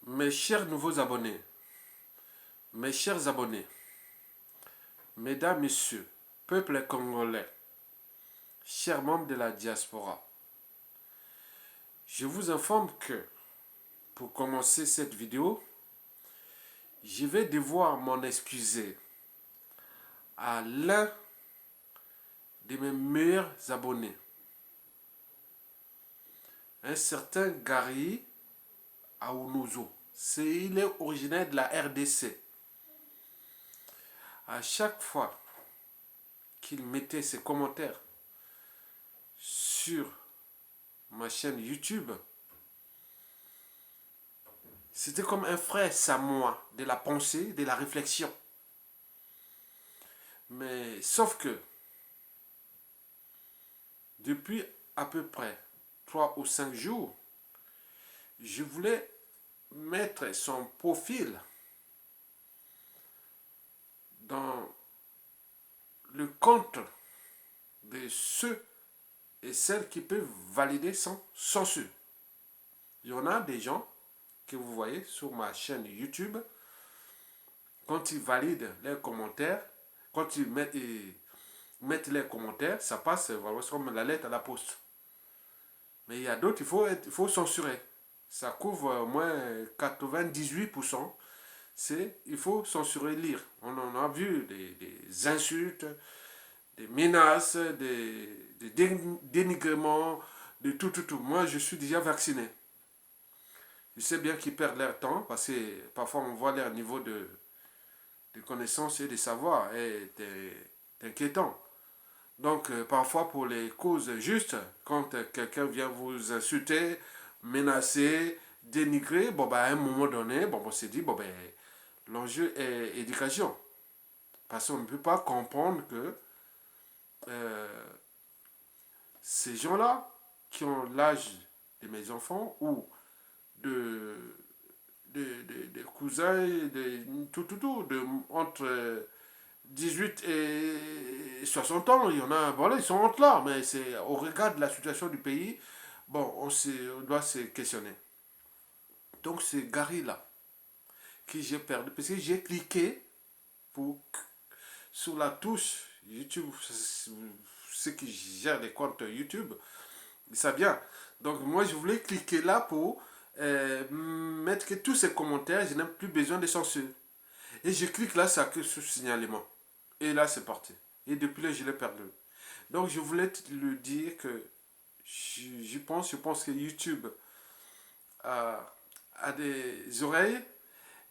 Mes chers nouveaux abonnés, mes chers abonnés, mesdames, messieurs, peuple congolais, chers membres de la diaspora, je vous informe que pour commencer cette vidéo, je vais devoir m'en excuser à l'un de mes meilleurs abonnés, un certain Gary Aounozo. Il est originaire de la RDC. À chaque fois qu'il mettait ses commentaires sur ma chaîne YouTube, c'était comme un frère samoa de la pensée, de la réflexion. Mais sauf que depuis à peu près 3 ou 5 jours, je voulais mettre son profil dans le compte de ceux et celles qui peuvent valider sans censure. Il y en a des gens que vous voyez sur ma chaîne YouTube, quand ils valident les commentaires, quand ils mettent les commentaires, ça passe vraiment comme la lettre à la poste. Mais il y a d'autres, il faut censurer. Ça couvre au moins 98%. Il faut censurer, lire. On en a vu des insultes, des menaces, des dénigrements, de tout. Moi, je suis déjà vacciné. Je sais bien qu'ils perdent leur temps parce que parfois on voit leur niveau de connaissances et de savoir est inquiétant. Donc, parfois, pour les causes justes, quand quelqu'un vient vous insulter, menacer, dénigrer, bon, ben, à un moment donné, bon, on s'est dit, bon, ben, l'enjeu est éducation. Parce qu'on ne peut pas comprendre que ces gens-là, qui ont l'âge de mes enfants, ou de, de cousins, entre 18 et 60 ans, il y en a, voilà, ils sont entre là, mais c'est au regard de la situation du pays, bon, on doit se questionner. Donc c'est Gary là, que j'ai perdu, parce que j'ai cliqué sur la touche YouTube, ceux qui gèrent les comptes YouTube, ils savent bien. Donc moi je voulais cliquer là pour mettre que tous ces commentaires, je n'ai plus besoin de censure. Et je clique là, ça que ce signalement. Et là, c'est parti. Et depuis là, je l'ai perdu. Donc, je voulais le dire que je pense que YouTube a des oreilles.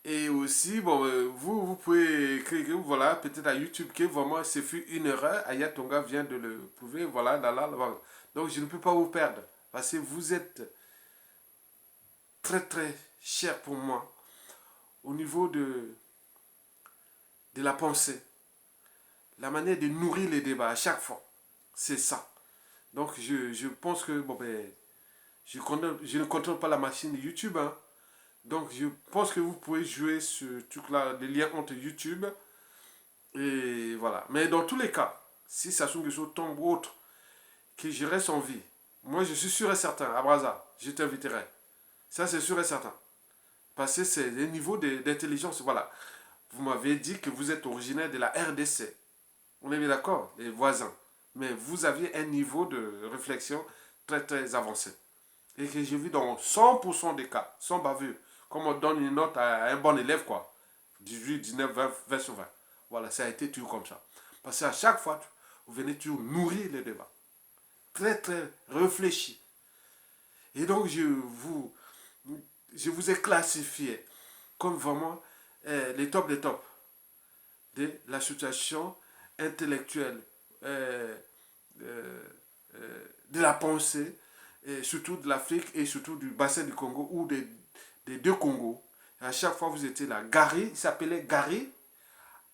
Et aussi, bon, vous pouvez écrire, voilà, peut-être à YouTube que vraiment, c'est fut une erreur. Ayatonga vient de le prouver, voilà, voilà. Donc, je ne peux pas vous perdre. Parce que vous êtes très cher pour moi au niveau de la pensée. La manière de nourrir les débats à chaque fois. C'est ça. Donc je pense que bon ben je ne contrôle pas la machine de YouTube. Hein. Donc je pense que vous pouvez jouer ce truc-là, des liens entre YouTube et voilà. Mais dans tous les cas, si Sassou Nguesso tombe ou autre, que je reste en vie, moi je suis sûr et certain, à Brazza, je t'inviterai. Ça c'est sûr et certain. Parce que c'est le niveau d'intelligence, voilà. Vous m'avez dit que vous êtes originaire de la RDC. On est bien d'accord, les voisins. Mais vous aviez un niveau de réflexion très avancé. Et que j'ai vu dans 100% des cas, sans bavure, comme on donne une note à un bon élève, quoi. 18, 19, 20 sur 20. Voilà, ça a été toujours comme ça. Parce qu'à chaque fois, vous venez toujours nourrir les débats. Très réfléchi. Et donc, je vous ai classifié comme vraiment les tops des tops de la situation intellectuelle, de la pensée, et surtout de l'Afrique et surtout du bassin du Congo ou des deux Congos. Et à chaque fois, vous étiez là. Gary, il s'appelait Gary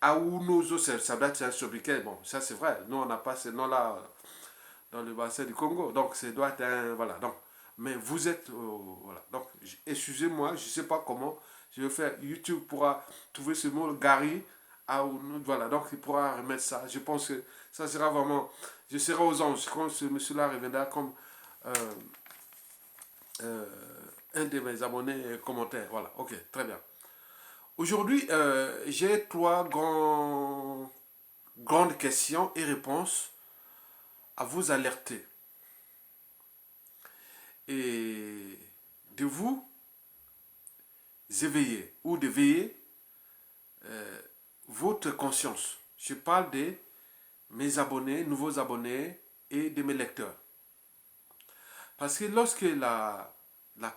Aounozo, ça doit être un sobriquet. Bon, ça c'est vrai. Nous, on n'a pas ce nom-là dans le bassin du Congo. Donc, ça doit être un. Voilà. Donc, mais vous êtes. Voilà. Donc, excusez-moi, je ne sais pas comment. Je vais faire. YouTube pourra trouver ce mot, Gary. Voilà. Donc, il pourra remettre ça. Je pense que ça sera vraiment. Je serai aux anges quand ce monsieur-là reviendra comme. Euh, euh, Un de mes abonnés commentaire. Voilà, ok, très bien. Aujourd'hui, j'ai trois grandes questions et réponses à vous alerter. Et de vous éveiller ou de veiller votre conscience. Je parle de mes abonnés, nouveaux abonnés et de mes lecteurs. Parce que lorsque la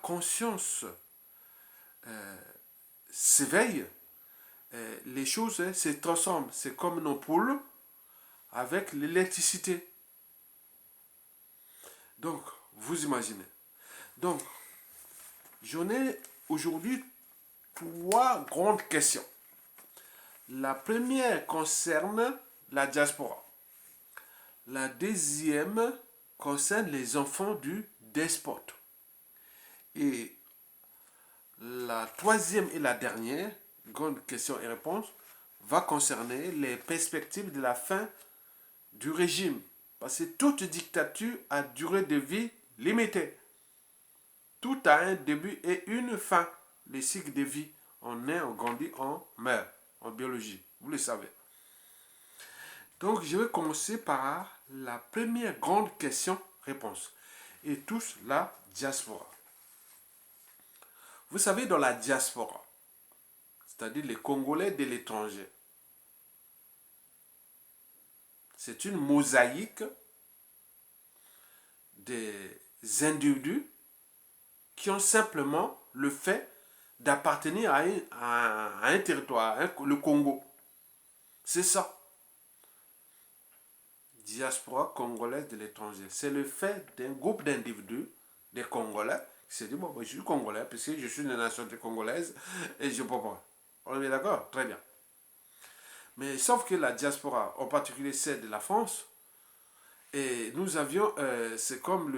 conscience s'éveille, les choses se transforment. C'est comme une ampoule avec l'électricité. Donc, vous imaginez. Donc, j'en ai aujourd'hui trois grandes questions. La première concerne la diaspora. La deuxième concerne les enfants du despote. Et la troisième et la dernière grande question et réponse va concerner les perspectives de la fin du régime. Parce que toute dictature a durée de vie limitée. Tout a un début et une fin. Les cycles de vie. On naît, on grandit, on meurt. En biologie. Vous le savez. Donc, je vais commencer par la première grande question-réponse. Et tous la diaspora. Vous savez, dans la diaspora, c'est-à-dire les Congolais de l'étranger, c'est une mosaïque des individus qui ont simplement le fait d'appartenir à un territoire, le Congo. C'est ça. Diaspora congolaise de l'étranger. C'est le fait d'un groupe d'individus, des Congolais, qui se disent, bon, je suis Congolais, parce que je suis une nationalité congolaise, et je ne peux pas. On est d'accord? Très bien. Mais sauf que la diaspora, en particulier celle de la France, et nous avions, c'est comme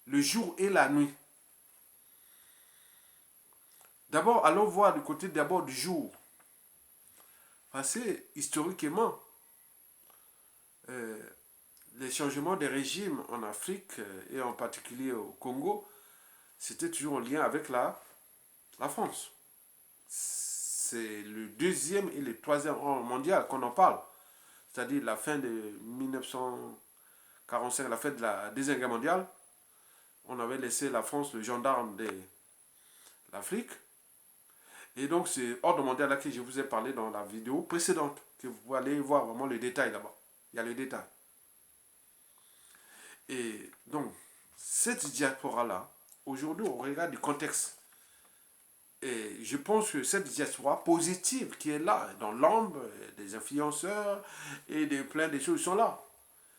le jour et la nuit. D'abord, allons voir du côté d'abord du jour. Parce que, historiquement, les changements de régime en Afrique, et en particulier au Congo, c'était toujours en lien avec la France. C'est le deuxième et le troisième ordre mondial qu'on en parle. C'est-à-dire la fin de 1945, la fin de la Deuxième Guerre mondiale. On avait laissé la France le gendarme de l'Afrique. Et donc, c'est ordre mondial là que je vous ai parlé dans la vidéo précédente, que vous allez voir vraiment le détail là-bas. Il y a le détail. Et donc, cette diaspora-là, aujourd'hui, on regarde du contexte. Et je pense que cette diaspora positive qui est là, dans l'ombre, des influenceurs et de plein de choses sont là.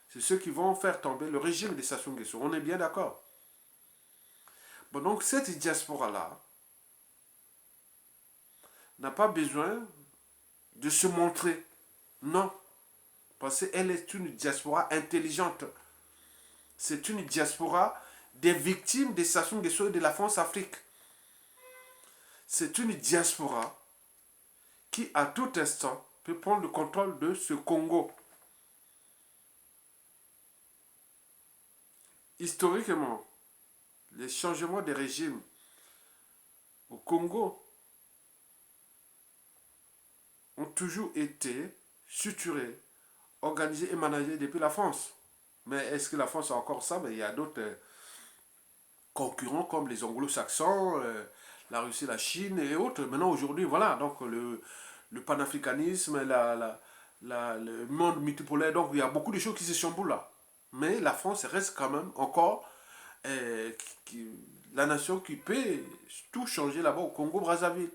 C'est ceux qui vont faire tomber le régime de Sassou Nguesso. On est bien d'accord. Bon, donc cette diaspora-là n'a pas besoin de se montrer. Non. Parce qu'elle est une diaspora intelligente. C'est une diaspora des victimes de Sassou Nguesso et de la France-Afrique. C'est une diaspora qui, à tout instant, peut prendre le contrôle de ce Congo. Historiquement, les changements de régime au Congo ont toujours été suturés, organisés et managés depuis la France. Mais est-ce que la France a encore ça? Mais il y a d'autres concurrents comme les anglo-saxons, la Russie, la Chine et autres. Maintenant, aujourd'hui, voilà, donc le panafricanisme, le monde multipolaire, donc il y a beaucoup de choses qui se chamboulent là. Mais la France reste quand même encore la nation qui peut tout changer là-bas au Congo-Brazzaville.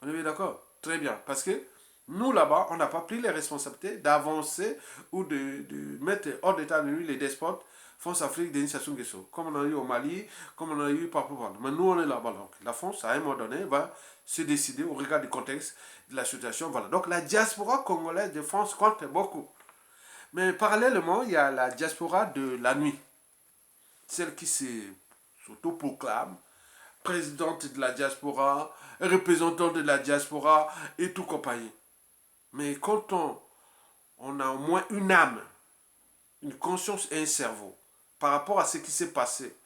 On est bien d'accord? Très bien. Parce que nous, là-bas, on n'a pas pris les responsabilités d'avancer ou de mettre hors d'état de nuit les despotes France-Afrique, Denis Sassou Nguesso. Comme on a eu au Mali, comme on a eu partout. Mais nous, on est là-bas. Donc, la France, à un moment donné, va se décider au regard du contexte de la situation. Voilà. Donc, la diaspora congolaise de France compte beaucoup. Mais parallèlement, il y a la diaspora de la nuit. Celle qui s'autoproclame présidente de la diaspora, représentante de la diaspora et tout compagnie. Mais quand on a au moins une âme une conscience et un cerveau par rapport à ce qui s'est passé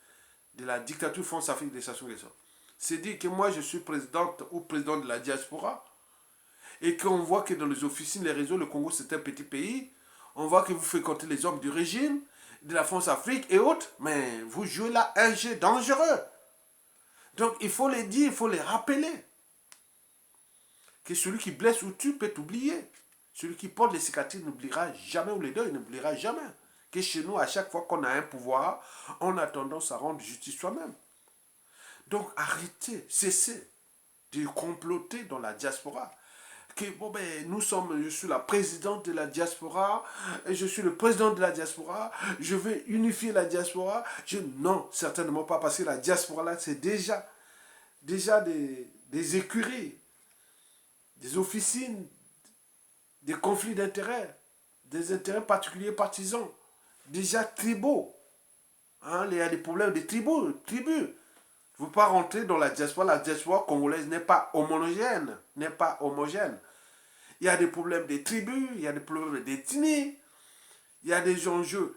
de la dictature France-Afrique de Sassou Nguesso. C'est dire que moi je suis présidente ou président de la diaspora et qu'on voit que dans les officines, les réseaux, le Congo c'est un petit pays, on voit que vous fréquentez les hommes du régime, de la France-Afrique et autres, mais vous jouez là un jeu dangereux. Donc il faut les dire, il faut les rappeler. Que celui qui blesse ou tue peut t'oublier. Celui qui porte les cicatrices n'oubliera jamais, ou les deuils n'oubliera jamais. Que chez nous, à chaque fois qu'on a un pouvoir, on a tendance à rendre justice soi-même. Donc arrêtez, cessez de comploter dans la diaspora. Que bon ben je suis la présidente de la diaspora, et je suis le président de la diaspora, je vais unifier la diaspora. Non, certainement pas, parce que la diaspora là, c'est déjà des écuries, des officines, des conflits d'intérêts, des intérêts particuliers partisans, déjà tribaux. Hein, il y a des problèmes de tribus. Je ne veux pas rentrer dans la diaspora. La diaspora congolaise n'est pas homogène. Il y a des problèmes de tribus, il y a des problèmes d'ethnie, il y a des enjeux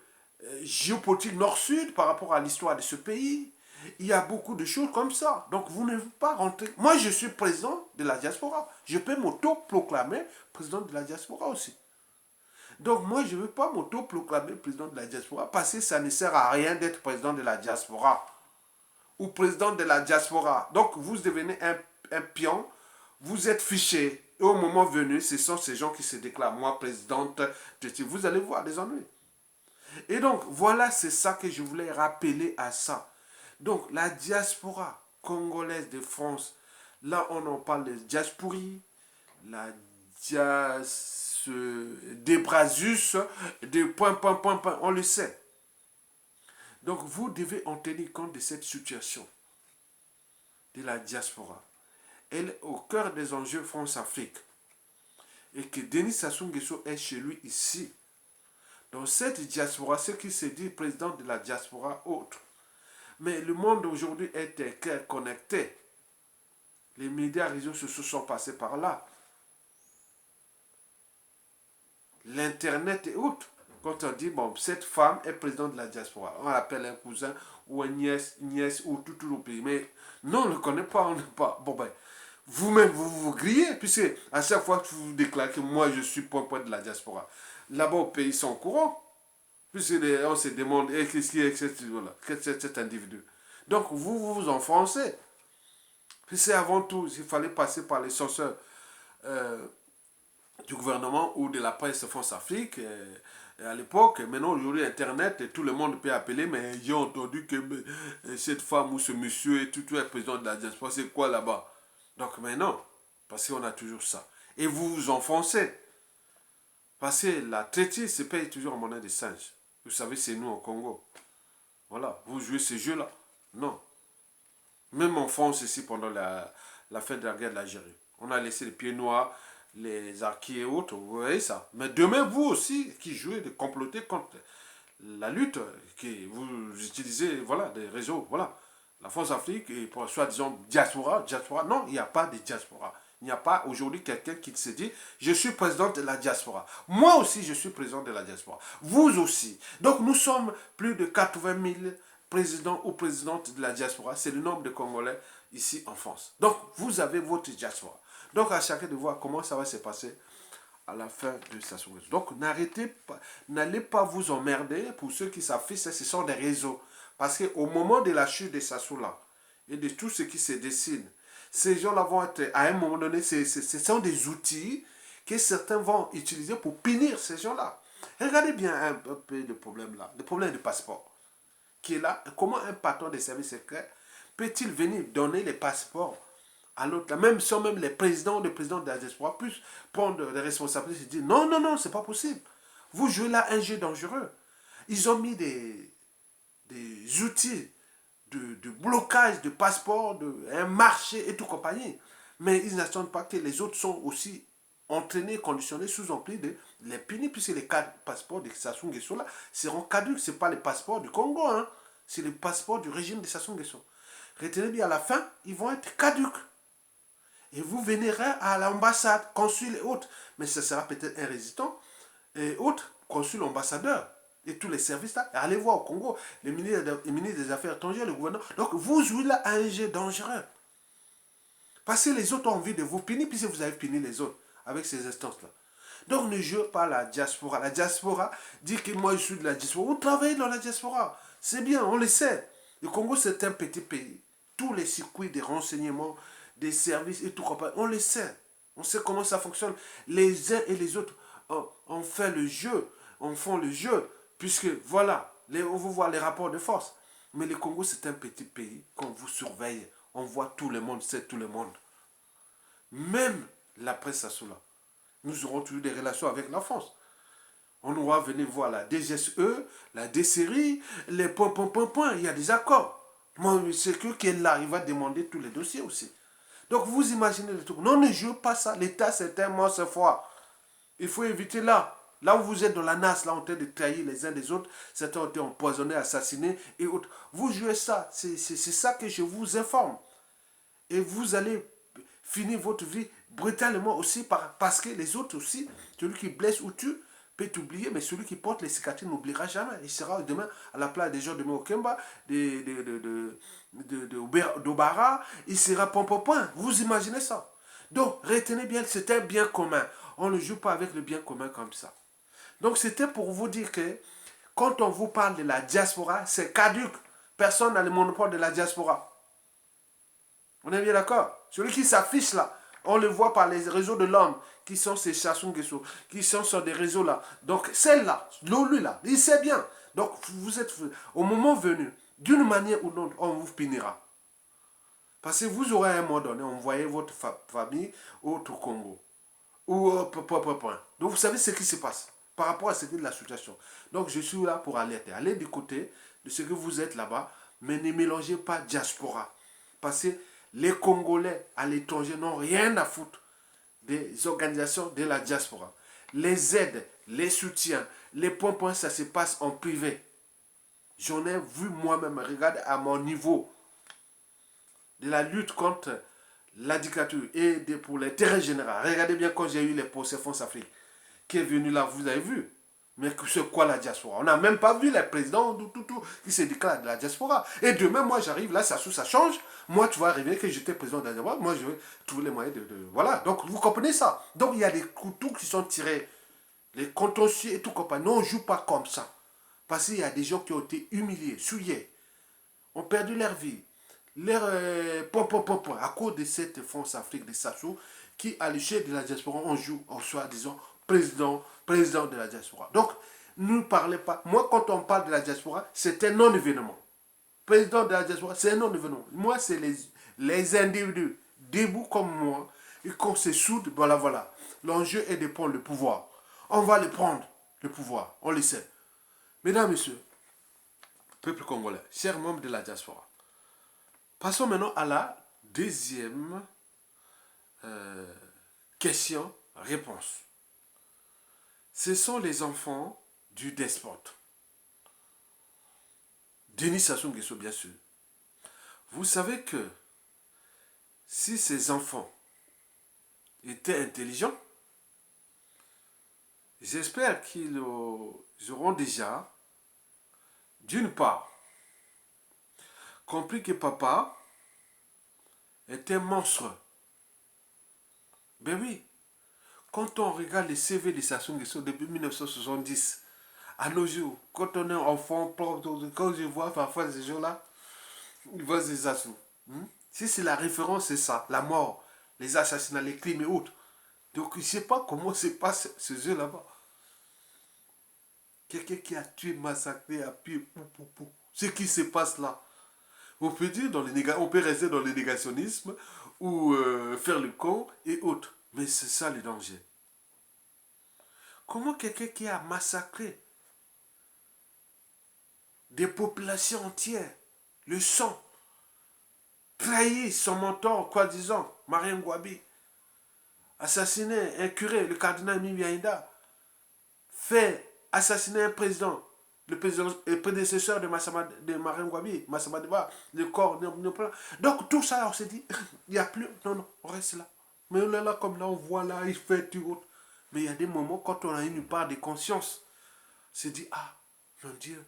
géopolitiques nord-sud par rapport à l'histoire de ce pays. Il y a beaucoup de choses comme ça. Donc vous ne pouvez pas rentrer. Moi, je suis président de la diaspora. Je peux m'auto-proclamer président de la diaspora aussi. Donc moi, je ne veux pas m'auto-proclamer président de la diaspora parce que ça ne sert à rien d'être président de la diaspora ou président de la diaspora. Donc vous devenez un pion, vous êtes fiché. Et au moment venu, ce sont ces gens qui se déclarent, moi présidente, vous allez voir des ennuis. Et donc voilà, c'est ça que je voulais rappeler à ça. Donc la diaspora congolaise de France, là on en parle de diasporie, la débrasus, de point, on le sait. Donc vous devez en tenir compte de cette situation de la diaspora. Elle est au cœur des enjeux France-Afrique. Et que Denis Sassou Nguesso est chez lui ici. Dans cette diaspora, ce qui se dit président de la diaspora autre. Mais le monde aujourd'hui est connecté. Les médias réseaux sociaux sont passés par là. L'Internet et autres. Quand on dit, bon, cette femme est présidente de la diaspora, on l'appelle un cousin ou une nièce ou tout le pays. Mais non, on ne le connaît pas, on ne pas. Bon, ben, vous-même, vous grillez, puisque à chaque fois que vous déclarez que moi, je suis point de la diaspora, là-bas au pays, ils sont au courant. Puisque on se demande, qu'est-ce qui est cet individu. Donc, vous enfoncez. Puis c'est avant tout, il fallait passer par les censeurs du gouvernement ou de la presse France-Afrique à l'époque. Maintenant, aujourd'hui, Internet, et tout le monde peut appeler, mais j'ai entendu que cette femme ou ce monsieur est président de la diaspora, c'est quoi là-bas? Donc, mais non, parce qu'on a toujours ça. Et vous vous enfoncez. Parce que la traité se paye toujours en monnaie de singe. Vous savez, c'est nous au Congo. Voilà, vous jouez ce jeu-là. Non. Même en France, ici, pendant la fin de la guerre de l'Algérie, on a laissé les pieds noirs, les arquis et autres, vous voyez ça. Mais demain, vous aussi, qui jouez de comploter contre la lutte, qui vous utilisez, voilà, des réseaux, voilà. La France-Afrique, et pour soi-disant diaspora, non, il n'y a pas de diaspora. Il n'y a pas aujourd'hui quelqu'un qui se dit, je suis président de la diaspora. Moi aussi, je suis président de la diaspora. Vous aussi. Donc, nous sommes plus de 80 000 présidents ou présidentes de la diaspora. C'est le nombre de Congolais ici en France. Donc, vous avez votre diaspora. Donc, à chacun de voir comment ça va se passer à la fin de Sassou Nguesso. Donc, n'allez pas vous emmerder. Pour ceux qui s'affichent, ce sont des réseaux. Parce qu'au moment de la chute de Sassou là, et de tout ce qui se dessine, ces gens-là vont être, à un moment donné, ce sont des outils que certains vont utiliser pour punir ces gens-là. Regardez bien un peu le problème là, le problème du passeport, qui est là. Comment un patron des services secrets peut-il venir donner les passeports à l'autre, même sans même les présidents ou les présidents de la diaspora puissent prendre des responsabilités et dire non, non, non, c'est pas possible. Vous jouez là un jeu dangereux. Ils ont mis des outils de blocage de passeports, un marché et tout compagnie. Mais ils n'attendent pas que les autres sont aussi entraînés, conditionnés, sous-emplis de les punir, puisque les passeports de Sassou Nguesso là seront caducs. Ce n'est pas les passeports du Congo, hein. C'est les passeports du régime de Sassou Nguesso. Retenez bien, à la fin, ils vont être caducs. Et vous vénérez à l'ambassade, consul et autres. Mais ce sera peut-être un résident et autres, consul, ambassadeur. et tous les services là, allez voir au Congo, les ministres des Affaires étrangères, le gouvernement. Donc vous jouez là un jeu dangereux. Parce que les autres ont envie de vous punir, puisque vous avez puni les autres avec ces instances-là. Donc ne jouez pas la diaspora. La diaspora dit que moi je suis de la diaspora. Vous travaillez dans la diaspora. C'est bien, on le sait. Le Congo c'est un petit pays. Tous les circuits des renseignements, des services et tout, on le sait. On sait comment ça fonctionne. Les uns et les autres, on fait le jeu. On fait le jeu. Puisque voilà, on veut voir les rapports de force. Mais le Congo c'est un petit pays qu'on vous surveille. On voit tout le monde, c'est tout le monde. Même la presse à cela. Nous aurons toujours des relations avec la France. On va venir voir la DGSE, la DCRI, les points. Il y a des accords. C'est que qui est là, il va demander tous les dossiers aussi. Donc vous imaginez le truc. Non, ne jouez pas ça. L'État, c'est un monstre fort. Il faut éviter là. Là où vous êtes dans la NAS, là, en train de trahir les uns des autres, certains ont été empoisonnés, assassinés et autres. Vous jouez ça. C'est ça que je vous informe. Et vous allez finir votre vie brutalement aussi parce que les autres aussi, celui qui blesse ou tue peut t'oublier, mais celui qui porte les cicatrices n'oubliera jamais. Il sera demain à la place des gens de Mokemba, d'Obara, il sera point. Vous imaginez ça? Donc, retenez bien que c'est un bien commun. On ne joue pas avec le bien commun comme ça. Donc, c'était pour vous dire que quand on vous parle de la diaspora, c'est caduque. Personne n'a le monopole de la diaspora. On est bien d'accord? Celui qui s'affiche là, on le voit par les réseaux de l'homme, qui sont ces Sassou Nguesso, qui sont sur des réseaux là. Donc celle-là, lui là, il sait bien. Donc vous êtes, au moment venu, d'une manière ou d'une autre, on vous punira. Parce que vous aurez à un moment donné envoyé votre famille au Congo. Ou donc vous savez ce qui se passe par rapport à cette de la situation. Donc je suis là pour alerter. Allez du côté de ce que vous êtes là-bas, mais ne mélangez pas diaspora. Parce que les Congolais à l'étranger n'ont rien à foutre des organisations de la diaspora. Les aides, les soutiens, les points, ça se passe en privé. J'en ai vu moi-même, regarde à mon niveau de la lutte contre la dictature et pour l'intérêt général. Regardez bien quand j'ai eu les procès France Afrique qui est venu là, vous avez vu. Mais c'est quoi la diaspora? On n'a même pas vu les présidents qui se déclarent de la diaspora. Et demain, moi, j'arrive là, ça change. Moi, tu vas arriver que j'étais président de la diaspora. Moi, je vais trouver les moyens voilà. Donc, vous comprenez ça? Donc, il y a des couteaux qui sont tirés. Les contentieux et tout compagnie. Non, on ne joue pas comme ça. Parce qu'il y a des gens qui ont été humiliés, souillés, ont perdu leur vie. À cause de cette France Afrique de Sassou, qui, à l'échelle de la diaspora, on joue, en soit, disons, président de la diaspora. Donc, ne parlez pas. Moi, quand on parle de la diaspora, c'est un non-événement. Président de la diaspora, c'est un non-événement. Moi, c'est les individus debout comme moi et qu'on se soude, voilà. L'enjeu est de prendre le pouvoir. On va le prendre, le pouvoir. On le sait. Mesdames, Messieurs, peuple congolais, chers membres de la diaspora, passons maintenant à la deuxième question-réponse. Ce sont les enfants du despote. Denis Sassou Nguesso, bien sûr. Vous savez que si ces enfants étaient intelligents, j'espère qu'ils auront déjà, d'une part, compris que papa était monstre. Ben oui, quand on regarde les CV de Sassou Nguesso depuis 1970, à nos jours, quand on est enfant, quand je vois parfois ces jours-là, je vois ces Sassou. Si c'est la référence, c'est ça, la mort, les assassinats, les crimes et autres. Donc je ne sais pas comment se passe ce jeu là-bas. Quelqu'un qui a tué, massacré, a pu, ce qui se passe là. On peut dire on peut rester dans le négationnisme ou faire le con et autres. Mais c'est ça le danger. Comment quelqu'un qui a massacré des populations entières, le sang, trahi son mentor, quoi disant, Marien Ngouabi, assassiné un curé, le cardinal Mimi Aïda, fait assassiner un président, le prédécesseur de Marien Ngouabi, Massama Deba, le corps. Donc tout ça, on s'est dit, il n'y a plus, non, on reste là. Mais on est là comme là, on voit là, il fait tout autre. Mais il y a des moments, quand on a une part de conscience, on s'est dit, Mon Dieu,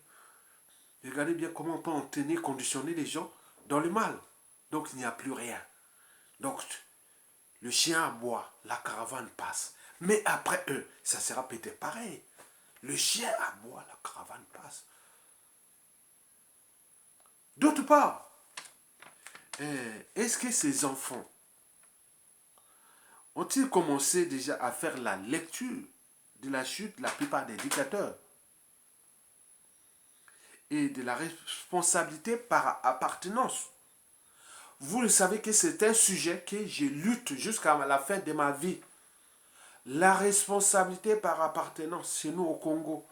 regardez bien comment on peut en tenir, conditionner les gens dans le mal. Donc il n'y a plus rien. Donc le chien aboie, la caravane passe. Mais après eux, ça sera peut-être pareil. Le chien aboie, la caravane passe. D'autre part, est-ce que ces enfants ont-ils commencé déjà à faire la lecture de la chute de la plupart des dictateurs et de la responsabilité par appartenance? Vous le savez que c'est un sujet que je lutte jusqu'à la fin de ma vie. La responsabilité par appartenance chez nous au Congo.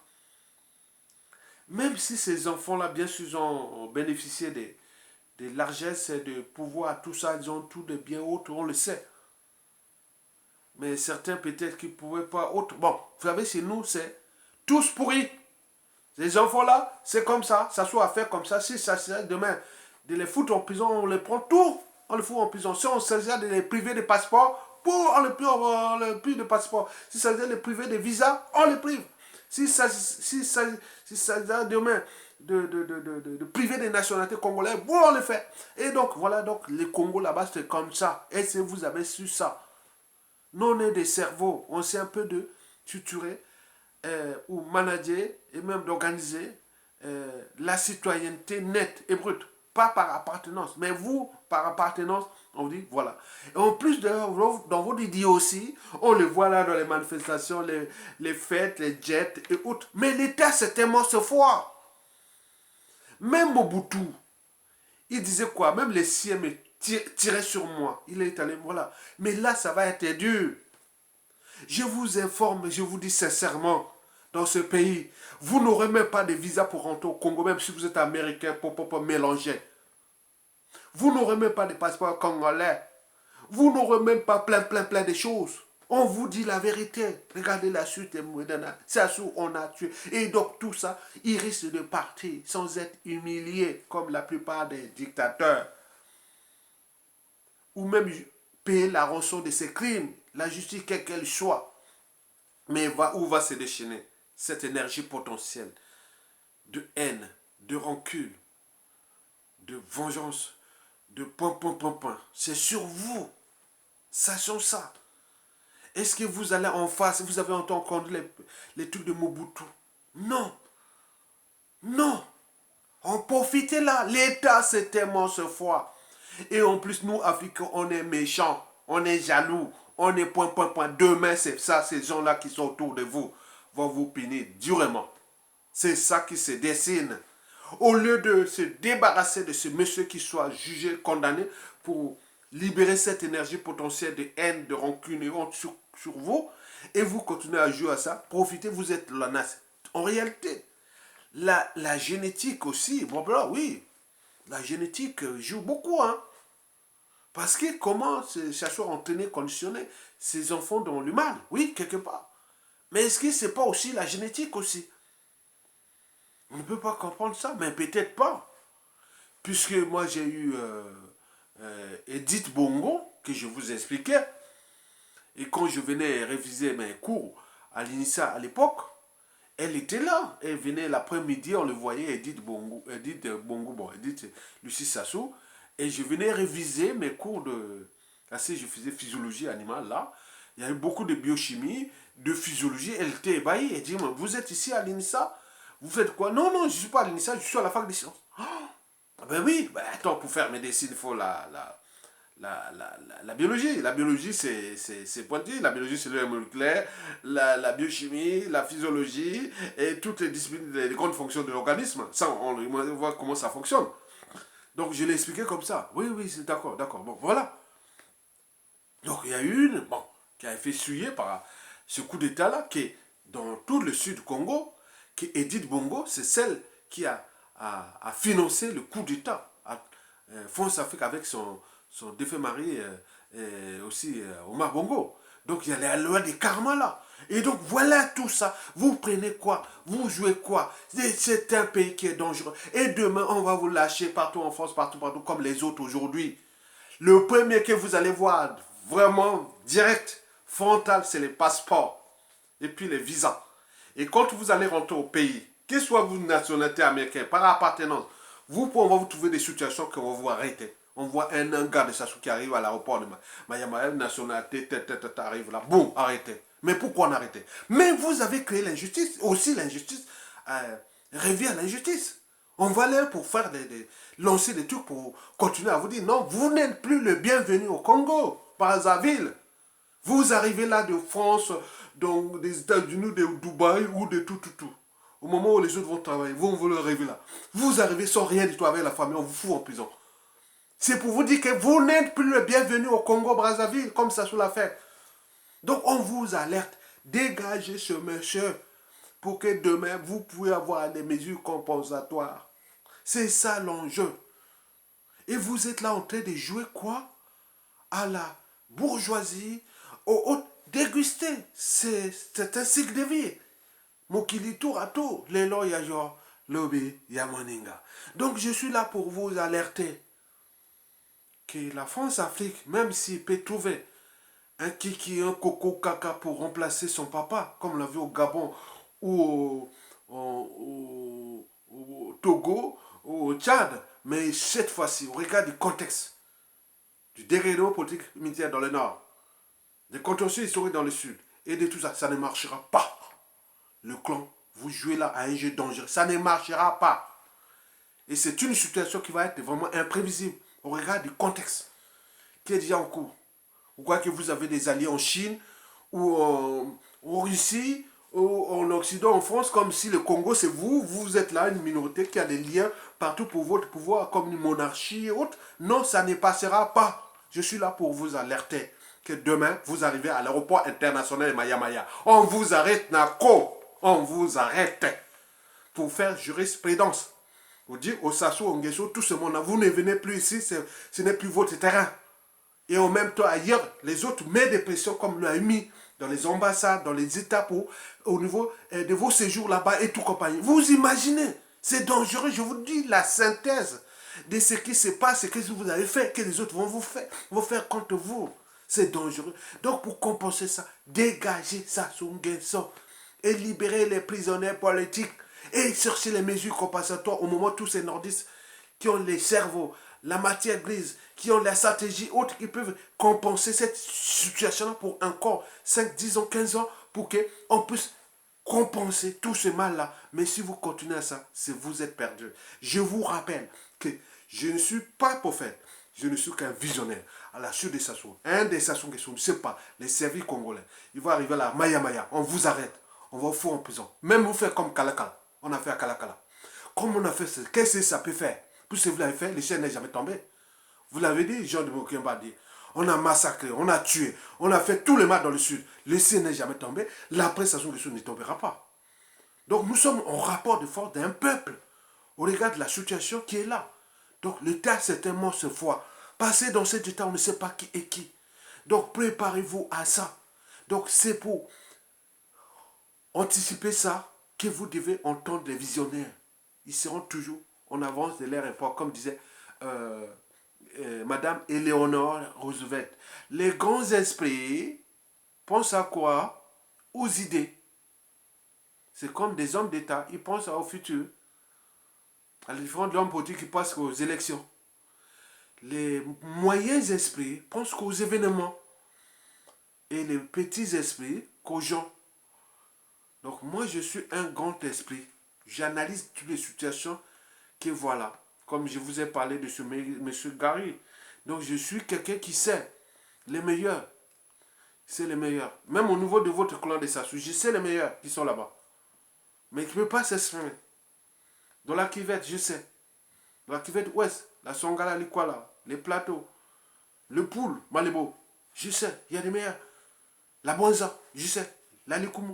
Même si ces enfants-là, bien sûr, ont bénéficié de largesses, de pouvoir, tout ça, ils ont tout de bien autres, on le sait. Mais certains peut-être qui ne pouvaient pas autre. Bon, vous savez, chez nous, c'est tous pourris. Les enfants-là, c'est comme ça soit à faire comme ça. Si ça serait demain de les foutre en prison, on les prend tout, on les fout en prison. Si on s'agit de les priver de passeport, on les prive de passeport. Si ça veut les priver de visa, on les prive. Si ça veut demain de priver des nationalités congolaises, on le fait. Et donc, voilà, donc, les Congo là-bas, c'est comme ça. Et si vous avez su ça, nous, on est des cerveaux, on sait un peu de tutorer ou manager et même d'organiser la citoyenneté nette et brute. Pas par appartenance, mais vous, par appartenance, on dit voilà. Et en plus, dans votre idée aussi, on le voit là dans les manifestations, les fêtes, les jets et autres. Mais l'État, c'est tellement ce foi. Même Mobutu, il disait quoi? Même les siens me tiraient sur moi. Il est allé, voilà. Mais là, ça va être dur. Je vous informe, je vous dis sincèrement, dans ce pays, vous n'aurez même pas de visa pour rentrer au Congo, même si vous êtes américain, pour mélanger. Vous n'aurez même pas de passeport congolais. Vous n'aurez même pas plein de choses. On vous dit la vérité. Regardez la suite de Moudana. Sassou, on a tué. Et donc tout ça, il risque de partir sans être humilié, comme la plupart des dictateurs. Ou même payer la rançon de ses crimes. La justice, quelle qu'elle soit. Mais où va se déchaîner cette énergie potentielle de haine, de rancune, de vengeance, de point. C'est sur vous. Sachons ça. Est-ce que vous allez en face, vous avez entendu les trucs de Mobutu? Non. Non. On profite là. L'État, c'est tellement ce foi. Et en plus, nous, Africains, on est méchants. On est jaloux. On est point. Demain, c'est ça, ces gens-là qui sont autour de vous vont vous punir durement. C'est ça qui se dessine. Au lieu de se débarrasser de ce monsieur qui soit jugé, condamné pour libérer cette énergie potentielle de haine, de rancune et honte sur vous, et vous continuez à jouer à ça, profitez, vous êtes la nation. En réalité, la génétique aussi, bon, oui, la génétique joue beaucoup, hein. Parce que comment ça soit entraîné, conditionné, ces enfants dans le mal, oui, quelque part. Mais est-ce que c'est pas aussi la génétique aussi? On ne peut pas comprendre ça, mais peut-être pas. Puisque moi j'ai eu Edith Bongo, que je vous expliquais, et quand je venais réviser mes cours à l'INISA à l'époque, elle était là. Elle venait l'après-midi, on le voyait, Edith Bongo, Edith Lucie Sassou, et je venais réviser mes cours de... Là, je faisais physiologie animale, là. Il y avait beaucoup de biochimie, de physiologie. Elle était ébahie. Elle dit, vous êtes ici à l'INISA? Vous faites quoi? Non, je ne suis pas à l'INISA, je suis à la fac des sciences. Oh, ben oui, attends, pour faire médecine, il faut la biologie. La biologie, c'est pointu. La biologie, c'est le moléculaire, la biochimie, la physiologie et toutes les disciplines, les grandes fonctions de l'organisme. Ça, on voit comment ça fonctionne. Donc, je l'ai expliqué comme ça. Oui, c'est d'accord. Bon, voilà. Donc, il y a eu une, qui a fait suyer par ce coup d'État-là, qui est dans tout le sud du Congo, qui est Edith Bongo, c'est celle qui a financé le coup d'État à France Afrique avec son défunt mari aussi Omar Bongo. Donc il y a la loi des karma là. Et donc voilà tout ça. Vous prenez quoi? Vous jouez quoi? C'est un pays qui est dangereux. Et demain, on va vous lâcher partout en France, partout, comme les autres aujourd'hui. Le premier que vous allez voir vraiment direct, frontal, c'est les passeports. Et puis les visas. Et quand vous allez rentrer au pays, que soit vous nationalité américaine, par appartenance, on va vous trouver des situations qu'on va vous arrêter. On voit un gars de Sassou qui arrive à l'aéroport de Miami, nationalité, arrive là, boum, arrêté. Mais pourquoi on arrêtait? Mais vous avez créé l'injustice, aussi l'injustice revient à l'injustice. On va là pour faire lancer des trucs pour continuer à vous dire non, vous n'êtes plus le bienvenu au Congo, Brazzaville. Vous arrivez là de France, donc des États-Unis, de Dubaï ou de tout. Au moment où les autres vont travailler, vous, on veut arriver là. Vous arrivez sans rien du tout avec la famille, on vous fout en prison. C'est pour vous dire que vous n'êtes plus le bienvenu au Congo-Brazzaville, comme ça sous l'a fait. Donc on vous alerte, dégagez ce monsieur pour que demain vous puissiez avoir des mesures compensatoires. C'est ça l'enjeu. Et vous êtes là en train de jouer quoi? À la bourgeoisie, déguster. C'est un cycle de vie. Mokili tour à tour. Les lois, il y a genre, lobby, il y a moninga. Donc je suis là pour vous alerter que la France-Afrique, même s'il peut trouver un kiki, un coco caca pour remplacer son papa, comme on l'a vu au Gabon ou au Togo ou au Tchad, mais cette fois-ci, au regard du contexte, du dérèglement politique militaire dans le nord, des contentieux historiques dans le sud, et de tout ça, ça ne marchera pas. Le clan, vous jouez là à un jeu dangereux, ça ne marchera pas. Et c'est une situation qui va être vraiment imprévisible au regard du contexte qui est déjà en cours. Vous croyez que vous avez des alliés en Chine ou en Russie ou en Occident, en France, comme si le Congo c'est vous, vous êtes là, une minorité qui a des liens partout pour votre pouvoir, comme une monarchie et autres. Non, ça ne passera pas. Je suis là pour vous alerter que demain, vous arrivez à l'aéroport international de Maya. On vous arrête, Nako. On vous arrête pour faire jurisprudence. Vous dites au Sassou, au Nguesso, tout ce monde-là, vous ne venez plus ici, ce n'est plus votre terrain. Et en même temps, ailleurs, les autres mettent des pressions comme l'a mis dans les ambassades, dans les États, au niveau de vos séjours là-bas et tout compagnie. Vous imaginez, c'est dangereux, je vous dis la synthèse de ce qui se passe, ce que vous avez fait, que les autres vont faire contre vous. C'est dangereux. Donc pour compenser ça, dégagez Sassou Nguesso et libérer les prisonniers politiques et chercher les mesures compensatoires au moment où tous ces nordistes qui ont les cerveaux, la matière grise, qui ont la stratégie autre, qui peuvent compenser cette situation pour encore 5, 10 ans, 15 ans, pour qu'on puisse compenser tout ce mal-là. Mais si vous continuez à ça, c'est vous êtes perdu. Je vous rappelle que je ne suis pas prophète, je ne suis qu'un visionnaire. À la suite des Sassou, un des Sassou qui sont, je ne sais pas, les services congolais, il va arriver là, Maya, on vous arrête, on va vous foutre en prison. Même vous faire comme Kalakala, on a fait à Kalakala. Comme on a fait ça, qu'est-ce que ça peut faire? Puisque vous l'avez fait, le chien n'est jamais tombé. Vous l'avez dit, Jean de Mokemba dit. On a massacré, on a tué, on a fait tout le mal dans le sud. Le ciel n'est jamais tombé. La prestation de ne tombera pas. Donc nous sommes en rapport de force d'un peuple au regard de la situation qui est là. Donc l'État certainement se voit. Passer dans cet État, on ne sait pas qui est qui. Donc préparez-vous à ça. Donc c'est pour anticiper ça que vous devez entendre les visionnaires. Ils seront toujours en avance de leur époque, comme disait Madame Eleanor Roosevelt. Les grands esprits pensent à quoi? Aux idées. C'est comme des hommes d'État, ils pensent au futur. À la différence de l'homme politique qui pense aux élections. Les moyens esprits pensent qu'aux événements. Et les petits esprits qu'aux gens. Donc moi je suis un grand esprit. J'analyse toutes les situations que voilà. Comme je vous ai parlé de ce monsieur Gary. Donc je suis quelqu'un qui sait les meilleurs. C'est les meilleurs. Même au niveau de votre clan de Sassou, je sais les meilleurs qui sont là-bas. Mais qui ne peuvent pas s'exprimer. Dans la Kivette, je sais. Dans la Kivette Ouest, la Songala, Likwala, les plateaux, le Poule, Malébo, je sais, il y a des meilleurs. La Bonza, je sais. La Likumu,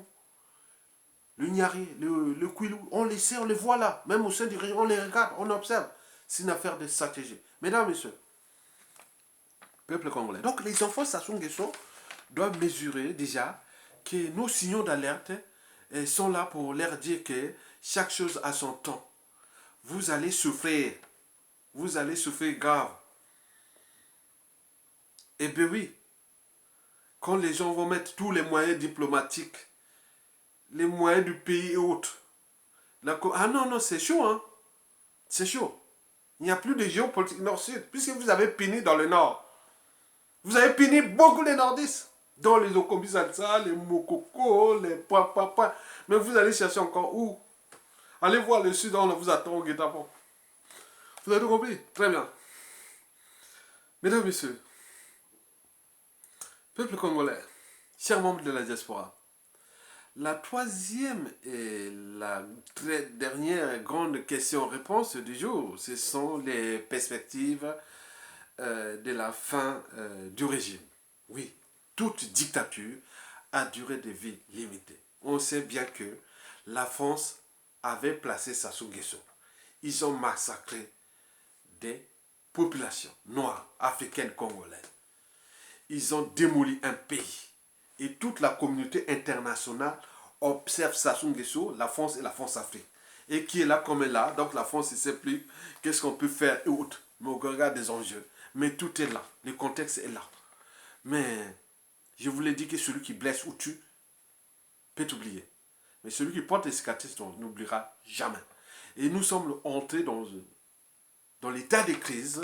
le Nyari, le Kouilou, on les sait, on les voit là. Même au sein du rayon, on les regarde, on observe. C'est une affaire de stratégie. Mesdames, messieurs, peuple congolais. Donc les enfants Sassou Nguesso doivent mesurer déjà que nos signaux d'alerte sont là pour leur dire que chaque chose a son temps. Vous allez souffrir. Vous allez souffrir grave. Et bien oui, quand les gens vont mettre tous les moyens diplomatiques, les moyens du pays et autres, Ah non, non, c'est chaud, hein. C'est chaud. Il n'y a plus de géopolitique nord-sud, puisque vous avez puni dans le nord. Vous avez puni beaucoup les nordistes. Dans les Okobisalsa, les Mokoko, les Papa. Mais vous allez chercher encore où? Allez voir le sud, on vous attend au guet-apens. Vous avez tout compris? Très bien. Mesdames, Messieurs, peuple congolais, chers membres de la diaspora, la troisième et la très dernière grande question-réponse du jour, ce sont les perspectives de la fin du régime. Oui, toute dictature a durée de vie limitée. On sait bien que la France avait placé Sassou Nguesso. Ils ont massacré des populations noires, africaines, congolaises. Ils ont démoli un pays. Et toute la communauté internationale observe Sassou Nguesso, la France et la France-Afrique. Et qui est là comme elle est là. Donc la France ne sait plus qu'est-ce qu'on peut faire et autres. Mais au regard des enjeux. Mais tout est là. Le contexte est là. Mais je vous l'ai dit que celui qui blesse ou tue peut oublier. Mais celui qui porte les cicatrices n'oubliera jamais. Et nous sommes entrés dans l'état de crise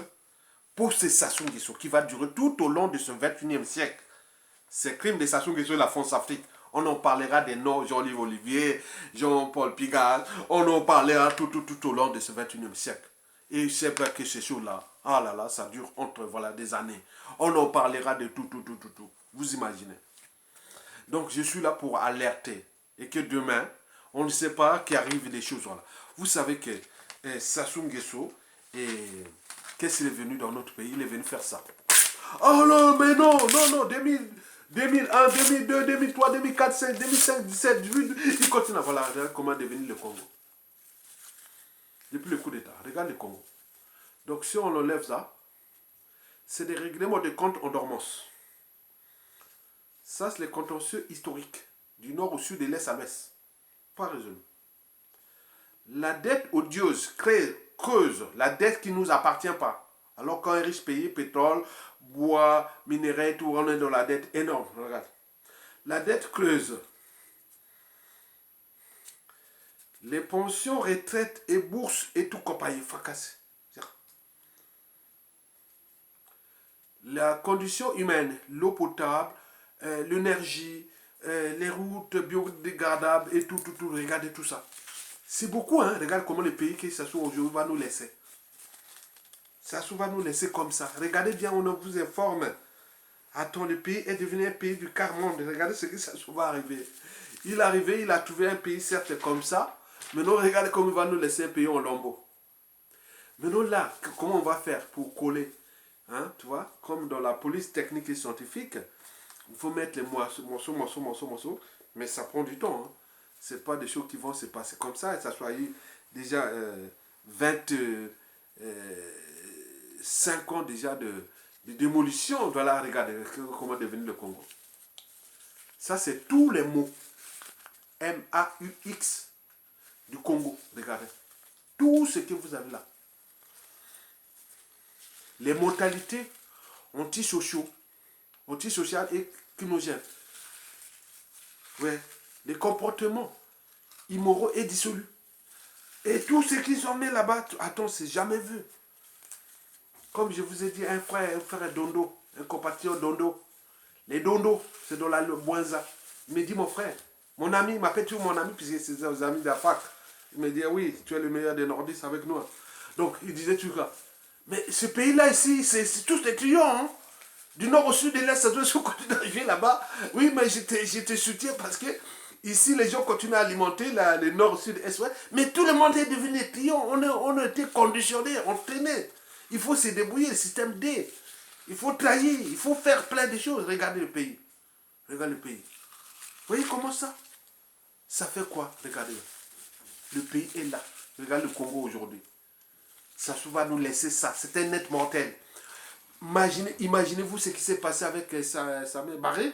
pour ces Sassou Nguesso qui va durer tout au long de ce 21e siècle. Ces crimes de Sassou Nguesso et la France-Afrique. On en parlera des noms Jean-Livre Olivier, Jean-Paul Pigalle. On en parlera tout au long de ce 21e siècle. Et c'est vrai que ces choses-là, ah là là, ça dure entre des années. On en parlera de tout. Vous imaginez. Donc je suis là pour alerter. Et que demain, on ne sait pas qu'il arrive des choses. Voilà. Vous savez que Sassou Nguesso, qu'est-ce qu'il est venu dans notre pays? Il est venu faire ça. Oh non, mais non, 2001, 2002, 2003, 2004, 2005, 2005, 2017, 2018, il continue. Voilà, regarde comment devenir le Congo. Depuis le coup d'État, regarde le Congo. Donc si on enlève ça, c'est des règlements de comptes en dormance. Ça, c'est les contentieux historiques, du nord au sud et de l'est à l'ouest. Pas résolu. La dette odieuse creuse la dette qui ne nous appartient pas. Alors qu'un riche pays, pétrole, bois, minerais, tout, on est dans la dette énorme. Regarde. La dette creuse. Les pensions, retraites et bourses et tout compagnie fracassé. La condition humaine, l'eau potable, l'énergie, les routes biodégradables et tout. Regardez tout ça. C'est beaucoup, hein. Regarde comment le pays qui s'assoit aujourd'hui va nous laisser. Sassou va nous laisser comme ça. Regardez bien, on vous informe. Attends, le pays est devenu un pays du quart-monde. Regardez ce que Sassou va arriver. Il est arrivé, il a trouvé un pays certes comme ça. Maintenant, regardez comment il va nous laisser un pays en lambeaux. Maintenant là, comment on va faire pour coller? Hein, tu vois, comme dans la police technique et scientifique, il faut mettre les morceaux. Mais ça prend du temps. Hein. Ce n'est pas des choses qui vont se passer comme ça. Et ça soit déjà 25 ans déjà de démolition. Voilà, regardez comment devenir le Congo. Ça, c'est tous les mots. M-A-U-X du Congo. Regardez. Tout ce que vous avez là. Les mentalités antisociales et crimogènes. Ouais. Les comportements immoraux et dissolus. Et tous ceux qui sont mis là-bas, attends, c'est jamais vu. Comme je vous ai dit, un frère Dondo, un compatriote Dondo. Les Dondo, c'est dans la Boinza. Il me dit, mon frère, mon ami, il m'appelle toujours mon ami, puisque c'est des amis de la fac. Il me dit, oui, tu es le meilleur des nordistes avec nous. Donc, il disait tout ça. Mais ce pays-là ici, c'est tous des clients. Hein? Du nord au sud et l'est, ça doit se continuer d'arriver là-bas. Oui, mais je te soutiens parce que ici, les gens continuent à alimenter le nord, sud, est, ouest. Mais tout le monde est devenu client. On a été conditionnés, on tenait. Il faut se débrouiller, le système D. Il faut trahir, il faut faire plein de choses. Regardez le pays. Regardez le pays. Vous voyez comment ça? Ça fait quoi? Regardez. Le pays est là. Regardez le Congo aujourd'hui. Ça va nous laisser ça. C'est un net mortel. Imaginez-vous ce qui s'est passé avec Sameh Barré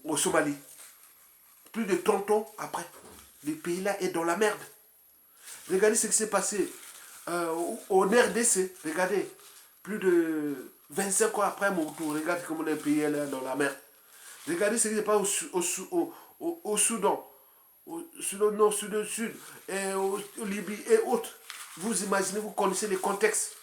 au Somalie. Plus de 30 ans après. Le pays-là est dans la merde. Regardez ce qui s'est passé au RDC. Regardez. Plus de 25 ans après mon retour. Regardez comment le pays est là dans la merde. Regardez ce qui s'est passé au Soudan. sur le nord, sur le sud, et au Libye et autres. Vous imaginez, vous connaissez les contextes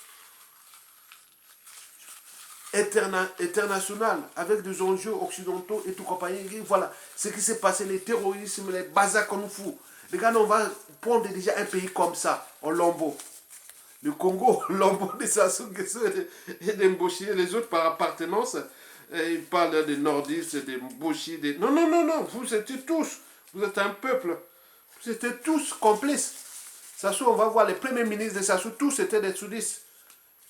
international avec des enjeux occidentaux et tout compagnie. Voilà ce qui s'est passé, les terrorismes, les bazars qu'on nous fout. Regarde, on va prendre déjà un pays comme ça, en lambeau. Le Congo, lambeau de Sassou Nguesso et des Mboshi, et les autres par appartenance. Et ils parlent des nordistes, des Mboshi, des... Non, non, non, non, vous étiez tous, vous êtes un peuple. Vous étiez tous complices. Sassou, on va voir les premiers ministres de Sassou, tous étaient des soudistes.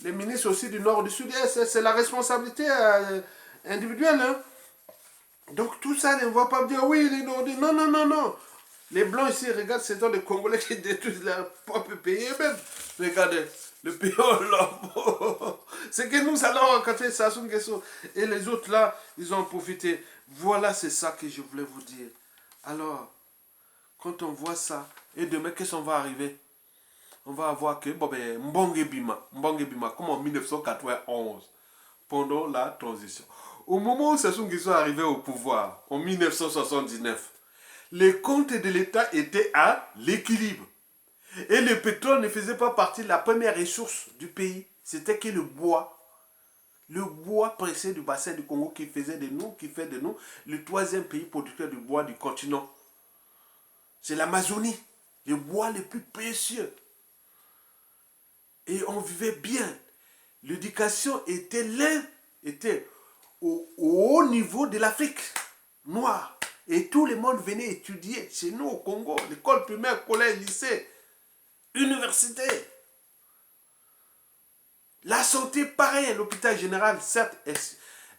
Les ministres aussi du nord, du sud, c'est la responsabilité individuelle. Hein. Donc tout ça, ne va pas me dire, oui, les nordistes, non, non, non, non. Les blancs ici, regarde, c'est dans les Congolais qui détruisent leur propre pays. Et même, regardez, le pays en lambeau. C'est que nous allons rencontrer Sassou Nguesso. Et les autres là, ils ont profité. Voilà, c'est ça que je voulais vous dire. Alors, quand on voit ça, et demain, qu'est-ce qu'on va arriver? On va avoir que, bon ben, Mbongue Bima, comme en 1991, pendant la transition. Au moment où Sassou Nguesso est arrivé au pouvoir, en 1979, les comptes de l'État étaient à l'équilibre. Et le pétrole ne faisait pas partie de la première ressource du pays. C'était que le bois. Le bois pressé du bassin du Congo qui fait de nous le troisième pays producteur de bois du continent. C'est l'Amazonie, le bois le plus précieux. Et on vivait bien. L'éducation était au haut niveau de l'Afrique noire. Et tout le monde venait étudier chez nous au Congo, l'école primaire, collège, lycée, université. La santé, pareil, l'hôpital général, certes,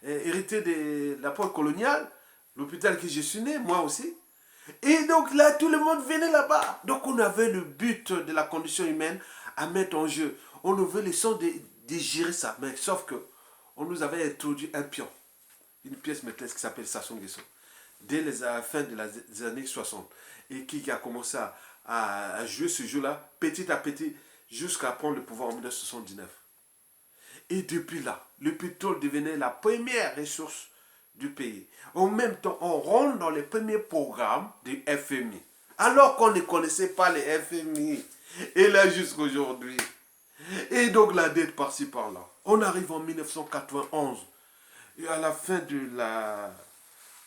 hérité de l'apport colonial, l'hôpital que je suis né, moi aussi. Et donc là, tout le monde venait là-bas. Donc on avait le but de la condition humaine à mettre en jeu. On avait le son de gérer ça. Mais sauf que on nous avait introduit un pion, une pièce maîtresse qui s'appelle Sassou Nguesso, dès la fin des années 60. Et qui a commencé à jouer ce jeu-là, petit à petit, jusqu'à prendre le pouvoir en 1979. Et depuis là, le pétrole devenait la première ressource du pays. En même temps, on rentre dans les premiers programmes du FMI. Alors qu'on ne connaissait pas les FMI. Et là, jusqu'aujourd'hui. Et donc, la dette par-ci, par-là. On arrive en 1991. Et à la fin du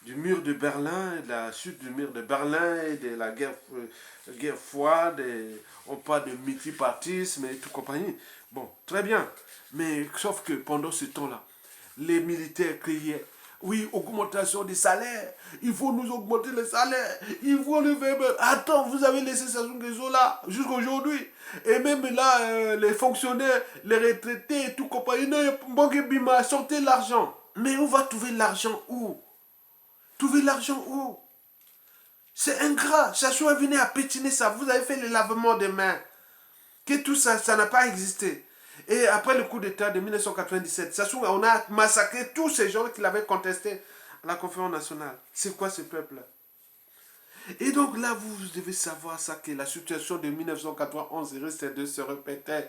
mur de Berlin, de la chute du mur de Berlin et de la guerre froide, on parle de multipartisme et tout compagnie. Bon, très bien. Mais sauf que pendant ce temps-là, les militaires criaient, oui, augmentation des salaires, il faut nous augmenter les salaires, il faut le faire. Attends, vous avez laissé Sassou Nguesso là, jusqu'aujourd'hui. Et même là, les fonctionnaires, les retraités et tout compagnie, Mbongue Bima, sortez l'argent. Mais où va trouver l'argent où? Trouver l'argent où? C'est ingrat. Sassou est venu à pétiner ça. Vous avez fait le lavement des mains. Que tout ça, ça n'a pas existé. Et après le coup d'État de 1997, Sassou, on a massacré tous ces gens qui l'avaient contesté à la conférence nationale. C'est quoi ce peuple-là? Et donc là, vous devez savoir ça, que la situation de 1991 risque de se répéter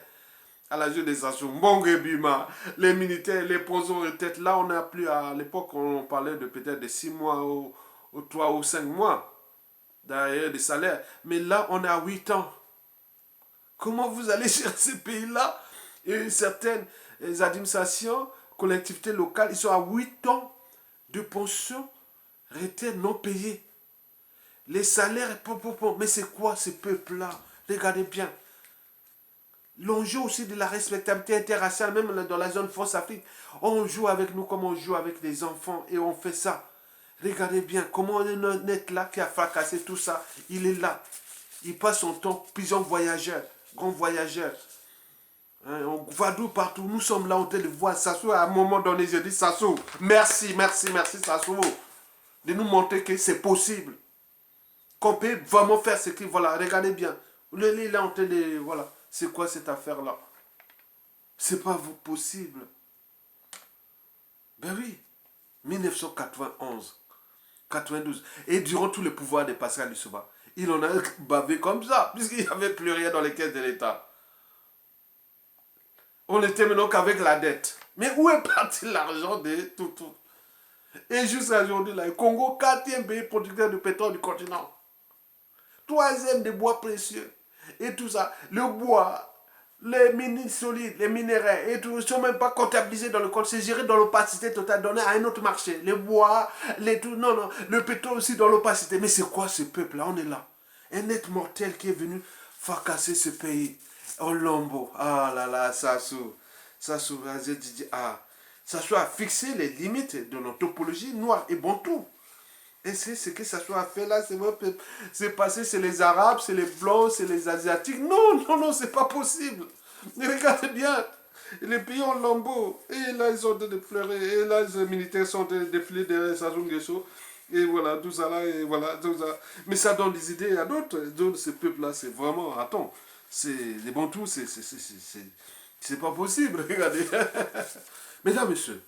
à la jeune des Sassou. Mbongue Bima, les militaires, les prisons de tête. Là, on n'a plus, à l'époque, on parlait de peut-être de 6 mois ou 3 ou 5 mois derrière des salaires. Mais là, on est à 8 ans. Comment vous allez gérer ces pays-là? Et certaines administrations, collectivités locales, ils sont à 8 ans de pension retraite non payée. Les salaires, mais c'est quoi ce peuple-là? Regardez bien. L'enjeu aussi de la respectabilité interraciale, même dans la zone France Afrique, on joue avec nous comme on joue avec les enfants et on fait ça. Regardez bien comment on est là qui a fracassé tout ça. Il est là. Il passe son temps pigeon voyageur, grand voyageur. Hein, on va d'où partout. Nous sommes là, on te le voit. Sassou, à un moment donné, je dis Sassou, merci, merci, merci Sassou, de nous montrer que c'est possible. Qu'on peut vraiment faire ce qu'il, voilà, regardez bien. Il est là, on te le, voilà. C'est quoi cette affaire-là? C'est pas possible. Ben oui. 1991, 92. Et durant tout le pouvoir de Pascal Lissouba, il en a bavé comme ça, puisqu'il n'y avait plus rien dans les caisses de l'État. On était maintenant qu'avec la dette. Mais où est parti l'argent de tout? Et jusqu'à aujourd'hui, le Congo, 4e pays producteur de pétrole du continent. troisième des bois précieux. Et tout ça, le bois, les mines solides, les minéraux et tout, ne sont même pas comptabilisés dans le compte. C'est géré dans l'opacité totale, donné à un autre marché. Les bois, les tout, non, non, le pétrole aussi dans l'opacité. Mais c'est quoi ce peuple-là? On est là. Un être mortel qui est venu fracasser ce pays. En lambeau. Ah là là, Sassou, ah. Sassou a fixé les limites de notre topologie noire et bantou. Et c'est ce que Sassou a fait là, c'est passé, c'est les Arabes, c'est les Blancs, c'est les Asiatiques. Non, non, non, c'est pas possible. Mais regardez bien, les pays en lambeau. Et là, ils sont en train de pleurer. Et là, les militaires sont en train de défiler derrière Sassou Nguesso. Et voilà, tout ça là, et voilà, tout ça. Mais ça donne des idées à d'autres. Donc, ce peuple-là, c'est vraiment, attends, c'est les Bantous, c'est pas possible, regardez. Mesdames, Messieurs,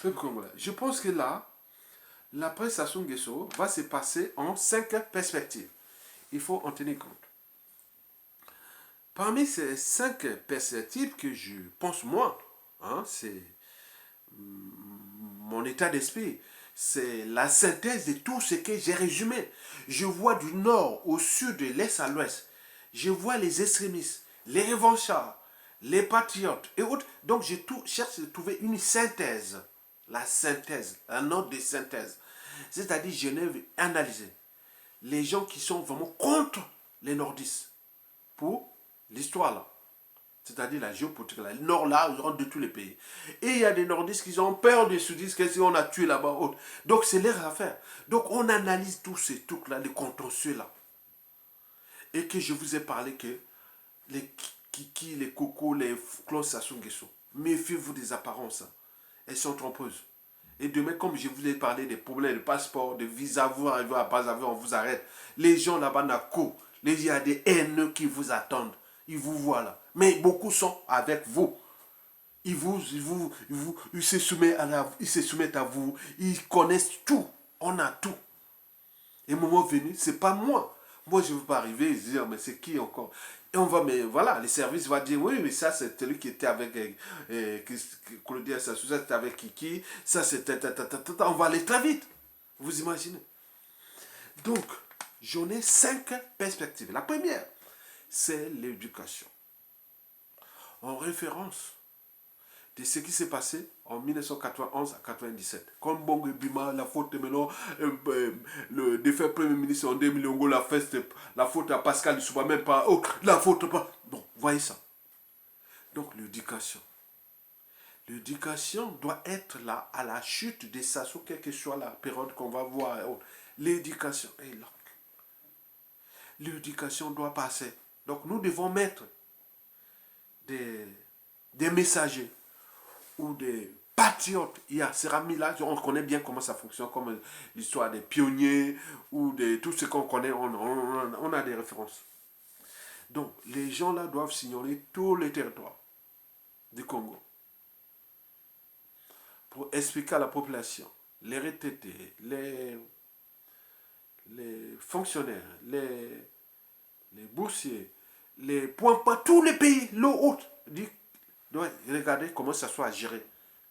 peuple congolais, je pense que là, la presse Sassou Nguesso va se passer en 5 perspectives. Il faut en tenir compte. Parmi ces 5 perspectives que je pense moi, hein, c'est mon état d'esprit, c'est la synthèse de tout ce que j'ai résumé. Je vois du nord au sud, de l'est à l'ouest. Je vois les extrémistes, les revanchards, les patriotes et autres. Donc je cherche à trouver une synthèse. La synthèse, un ordre de synthèse. C'est-à-dire, je vais analyser les gens qui sont vraiment contre les nordistes pour l'histoire là. C'est-à-dire la géopolitique là. Le nord là, de tous les pays. Et il y a des nordistes qui ont peur de se dire qu'est-ce qu'on a tué là-bas. Donc c'est leur affaire. Donc on analyse tous ces trucs là, les contentieux là. Et que je vous ai parlé que les kiki, les cocos, les Claude Sassou Nguesso, méfiez-vous des apparences. Elles sont trompeuses. Et demain, comme je vous ai parlé des problèmes de passeport, de visa, vous arrivez à bas avion, on vous arrête. Les gens là-bas n'a qu'au. Il y a des haineux qui vous attendent. Ils vous voient là. Mais beaucoup sont avec vous. Ils se soumettent à vous. Ils connaissent tout. On a tout. Et au moment venu, c'est pas moi. Moi, je ne veux pas arriver et dire, mais c'est qui encore? Et on va, mais voilà, les services vont dire, oui, mais ça, c'est celui qui était avec Claudia Sassou, ça, c'était avec Kiki, ça, c'était, on va aller très vite. Vous imaginez? Donc, j'en ai 5 perspectives. La première, c'est l'éducation. En référence de ce qui s'est passé en 1991 à 97. Comme Bongo Bima, la faute maintenant, le défunt Premier ministre André Milongo, la faute à Pascal Lissouba, même pas, oh, la faute pas. Bon, voyez ça. Donc l'éducation. L'éducation doit être là à la chute des Sassou, quelle que soit la période qu'on va voir. L'éducation est là. L'éducation doit passer. Donc nous devons mettre des messagers ou des patriotes. Il y a Serami là, on connaît bien comment ça fonctionne, comme l'histoire des pionniers ou de tout ce qu'on connaît, on a des références. Donc les gens là doivent signaler tous les territoires du Congo pour expliquer à la population, les retraités, les fonctionnaires, les boursiers, les points pas, tous les pays, l'eau haute, regardez comment ça soit géré.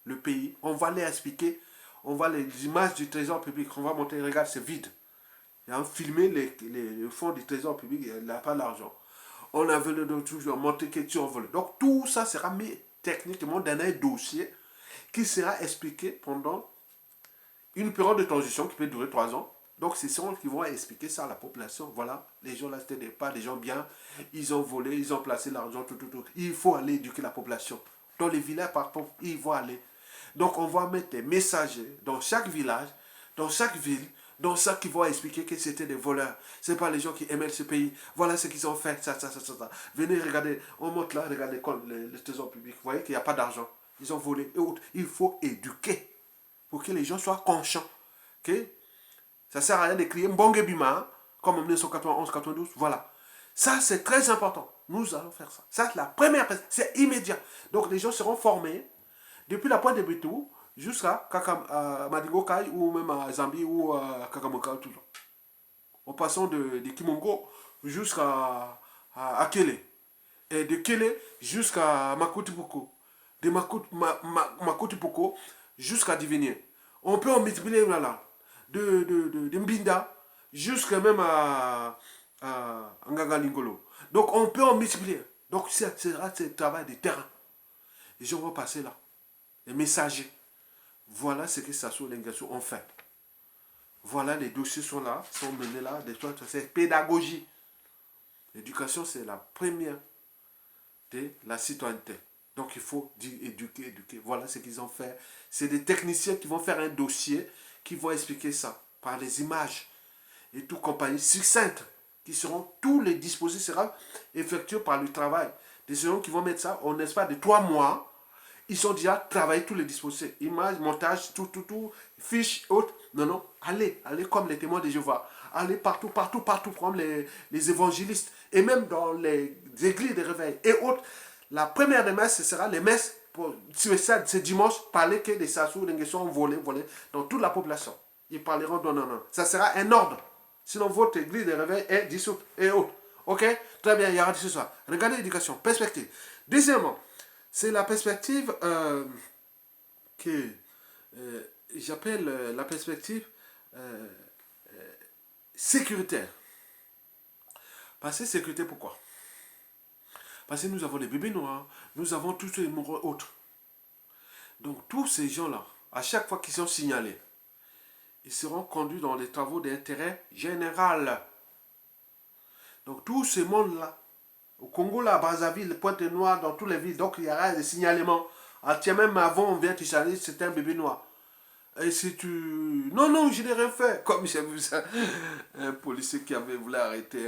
Le pays, on va les expliquer, on va les images du trésor public, on va montrer, regarde, c'est vide. Et on filmé les fonds du trésor public, il n'y a pas d'argent. On avait toujours montré que tu en voles. Donc tout ça sera mis techniquement dans un dossier qui sera expliqué pendant une période de transition qui peut durer 3 ans. Donc c'est ceux qui vont expliquer ça à la population. Voilà, les gens là, c'était pas des gens bien. Ils ont volé, ils ont placé l'argent, tout. Il faut aller éduquer la population. Dans les villages, par contre, ils vont aller. Donc on va mettre des messagers dans chaque village, dans chaque ville, dans ça qui vont expliquer que c'était des voleurs. Ce n'est pas les gens qui aimaient ce pays. Voilà ce qu'ils ont fait, ça. Venez regarder, on monte là, regardez le trésor public. Vous voyez qu'il n'y a pas d'argent. Ils ont volé. Et autres. Il faut éduquer pour que les gens soient conscients. Okay? Ça ne sert à rien d'écrire Mbongue Bima, comme en 1991-92. Voilà. Ça, c'est très important. Nous allons faire ça. Ça, c'est la première. C'est immédiat. Donc, les gens seront formés depuis la pointe de Bétou jusqu'à Madigo Kai ou même à Zambie ou à Kakamoka. Toujours. En passant de Kimongo jusqu'à Kele. Et de Kele jusqu'à Makutipoko. De Makutipoko jusqu'à Divinier. On peut en multiplier là. De Mbinda jusqu'à même à Ngagalingolo. Donc on peut en multiplier. Donc c'est le travail de terrain. Les gens vont passer là. Les messagers. Voilà ce que Sassou Nguesso ont fait. Voilà, les dossiers sont là, sont menés là. C'est pédagogie. L'éducation, c'est la première de la citoyenneté. Donc il faut éduquer, éduquer. Voilà ce qu'ils ont fait. C'est des techniciens qui vont faire un dossier, qui vont expliquer ça par les images et tout compagnie succincte, qui seront, tous les dispositifs seront effectués par le travail. Des gens qui vont mettre ça en espace de 3 mois. Ils ont déjà travaillé tous les dispositifs. Images, montage, tout, fiches, autres. Non, non, allez comme les témoins de Jéhovah. Allez partout, comme les évangélistes. Et même dans les églises de réveil et autres. La première des messes, ce sera les messes, ce dimanche, parler que les Sassou Nguesso ont volé dans toute la population. Ils parleront non. Ça sera un ordre. Sinon, votre église de réveil est dissoute et autres. Ok? Très bien, il y aura ce soir. Regardez l'éducation, perspective. Deuxièmement, c'est la perspective que j'appelle la perspective sécuritaire. Parce que sécurité, pourquoi? Parce que nous avons les bébés noirs, nous avons tous les morts autres. Donc tous ces gens-là, à chaque fois qu'ils sont signalés, ils seront conduits dans les travaux d'intérêt général. Donc tout ce monde-là, au Congo, là, à Brazzaville, Pointe-Noire, dans toutes les villes, donc il y aura des signalements. Ah, tiens, même avant, on vient te signaler, c'était un bébé noir. Et si tu... Non, je n'ai rien fait. Comme j'ai vu ça, un policier qui avait voulu arrêter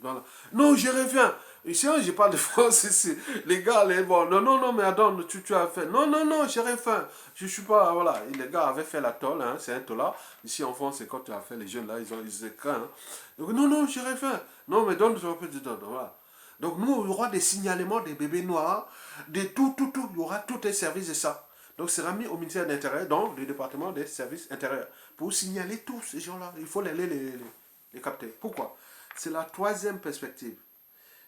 voilà. Non, je reviens. Ici, je parle de France ici. Les gars, non, mais attends, tu as fait. Non, j'ai rien fait. Je suis pas, voilà. Et les gars avaient fait la tôle, hein, c'est un tola. Ici en France, c'est quand tu as fait les jeunes là, ils écrasent. Hein. Donc, non, j'ai rien fait. Non, mais donne un peu de temps, voilà. Donc, nous, il y aura des signalements des bébés noirs, de tout. Il y aura tout un service de ça. Donc, c'est remis au ministère de l'Intérieur, dans le département des services intérieurs, pour signaler tous ces gens-là. Il faut les capter. Pourquoi? C'est la troisième perspective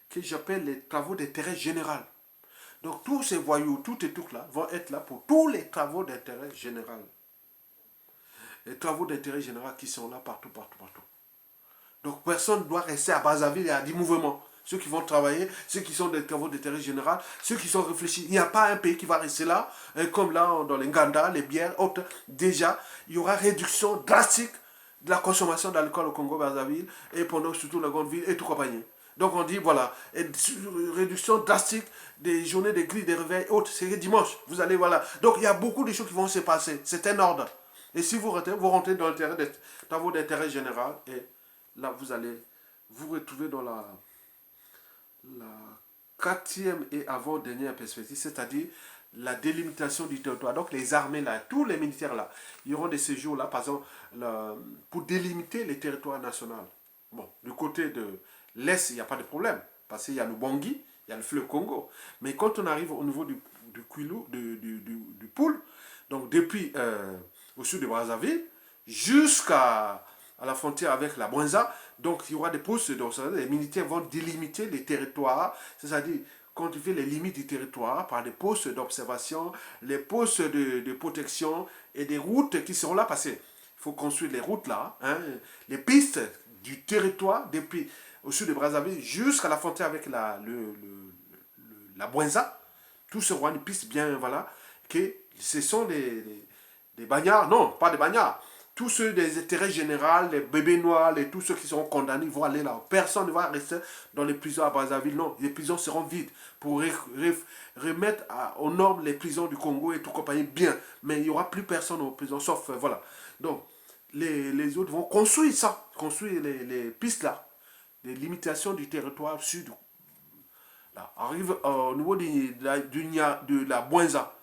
que j'appelle les travaux d'intérêt général. Donc, tous ces voyous, tous ces trucs-là, vont être là pour tous les travaux d'intérêt général. Les travaux d'intérêt général qui sont là partout. Donc, personne ne doit rester à Brazzaville et à 10 mouvements. Ceux qui vont travailler, ceux qui sont des travaux d'intérêt général, ceux qui sont réfléchis. Il n'y a pas un pays qui va rester là, comme là, dans les Nganda, les bières, autres. Déjà, il y aura réduction drastique de la consommation d'alcool au Congo-Brazzaville et pendant surtout la grande ville et tout compagnie. Donc on dit, voilà, réduction drastique des journées de grille, des réveils, autres, c'est dimanche, vous allez, voilà. Donc il y a beaucoup de choses qui vont se passer, c'est un ordre. Et si vous rentrez dans l'intérêt des travaux d'intérêt général, et là vous allez vous retrouver dans la quatrième et avant-dernière perspective, c'est-à-dire la délimitation du territoire. Donc les armées là, tous les militaires là, ils auront des séjours là, par exemple, pour délimiter les territoires nationaux. Bon, du côté de l'Est, il n'y a pas de problème, parce qu'il y a le Bangui, il y a le fleuve Congo. Mais quand on arrive au niveau du Kwilu, du Poul, donc depuis au sud de Brazzaville, jusqu'à la frontière avec la Bwenza, donc il y aura des postes, donc les militaires vont délimiter les territoires, c'est-à-dire quantifier les limites du territoire par des postes d'observation, les postes de protection et des routes qui seront là, parce qu'il faut construire les routes là, hein, les pistes du territoire depuis au sud de Brazzaville jusqu'à la frontière avec la Bwenza. Tout sera une piste bien, voilà, que ce sont des bagnards, non, pas des bagnards, tous ceux des intérêts généraux, les bébés noirs, tous ceux qui seront condamnés vont aller là. Personne ne va rester dans les prisons à Brazzaville. Non, les prisons seront vides pour remettre aux normes les prisons du Congo et tout compagnie bien. Mais il n'y aura plus personne aux prisons, sauf, voilà. Donc, les autres vont construire ça, construire les pistes là, les limitations du territoire sud. Là, arrive au niveau de la Bwenza.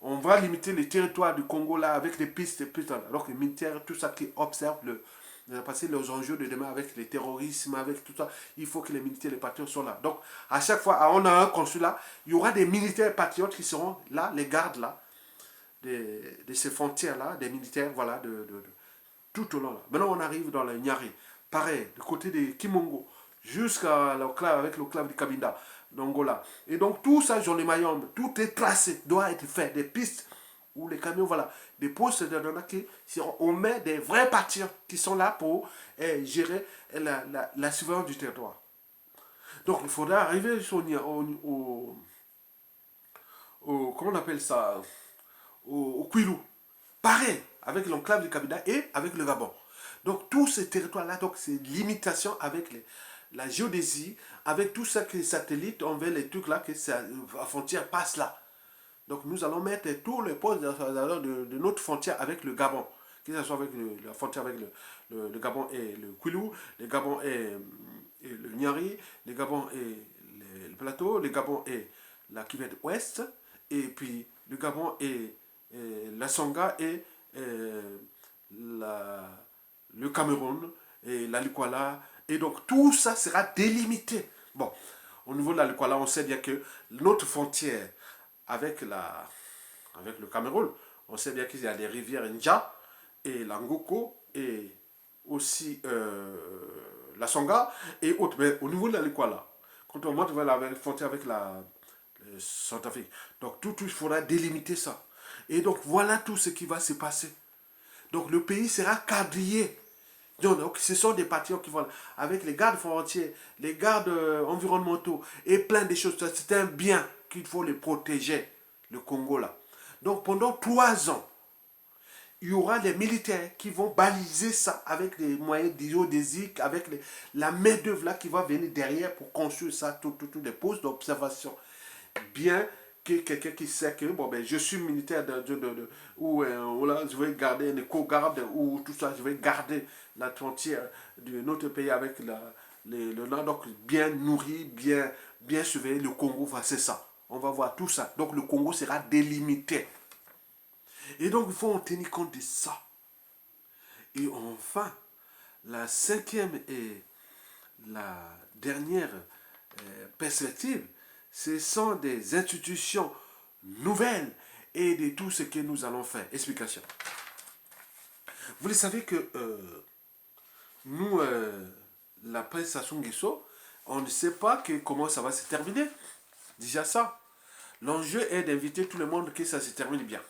On va limiter les territoires du Congo là avec les pistes. Alors que les militaires, tout ça qui observent passer leurs enjeux de demain avec le terrorisme, avec tout ça, il faut que les militaires, les patriotes soient là. Donc, à chaque fois, on a un consulat, il y aura des militaires patriotes qui seront là, les gardes là, de ces frontières là, des militaires, voilà, tout au long là. Maintenant, on arrive dans le Nyari. Pareil, du côté de Kimongo, jusqu'à l'enclave, avec l'enclave du Cabinda, d'Angola. Et donc, tout ça, Jean les Mayombe, tout est tracé, doit être fait, des pistes où les camions, voilà, des postes de données qui on met des vrais partis qui sont là pour gérer la surveillance du territoire. Donc, il faudra arriver comment on appelle ça, au Kwilu. Pareil, avec l'enclave du Cabinda et avec le Gabon. Donc, tous ces territoires-là, donc, c'est limitation avec la géodésie, avec tout ça que les satellites, on veut les trucs là, que la frontière passe là. Donc, nous allons mettre tous les postes de notre frontière avec le Gabon. Que ce soit avec la frontière avec le Gabon et le Kwilu, le Gabon et le Nyari, le Gabon et le plateau, le Gabon et la cuvette ouest, et puis le Gabon et la Songa et le Cameroun et la Lukwala. Et donc tout ça sera délimité. Bon, au niveau de la Lukwala, on sait bien que notre frontière avec le Cameroun, on sait bien qu'il y a des rivières Nja et la Ngoko et aussi la Songa et autres. Mais au niveau de la Lukwala, quand on monte vers la frontière avec la Centrafrique, donc tout, il faudra délimiter ça. Et donc voilà tout ce qui va se passer. Donc le pays sera quadrillé. Donc ce sont des partis qui vont avec les gardes frontières, les gardes environnementaux et plein de choses. C'est un bien qu'il faut les protéger, le Congo là. Donc pendant 3 ans, il y aura des militaires qui vont baliser ça avec les moyens géodésiques, avec la main-d'œuvre là qui va venir derrière pour construire ça, tous les postes d'observation. Bien que quelqu'un qui sait que bon, ben, je suis militaire ou là, je vais garder une co-garde ou tout ça, je vais garder la frontière de notre pays avec le nord, donc bien nourri, bien surveillé, le Congo, c'est ça. On va voir tout ça. Donc le Congo sera délimité. Et donc il faut en tenir compte de ça. Et enfin, la 5e et la dernière perspective, ce sont des institutions nouvelles et de tout ce que nous allons faire. Explication. Vous le savez que nous, la presse Sassou Nguesso, on ne sait pas comment ça va se terminer. Déjà ça. L'enjeu est d'inviter tout le monde que ça se termine bien.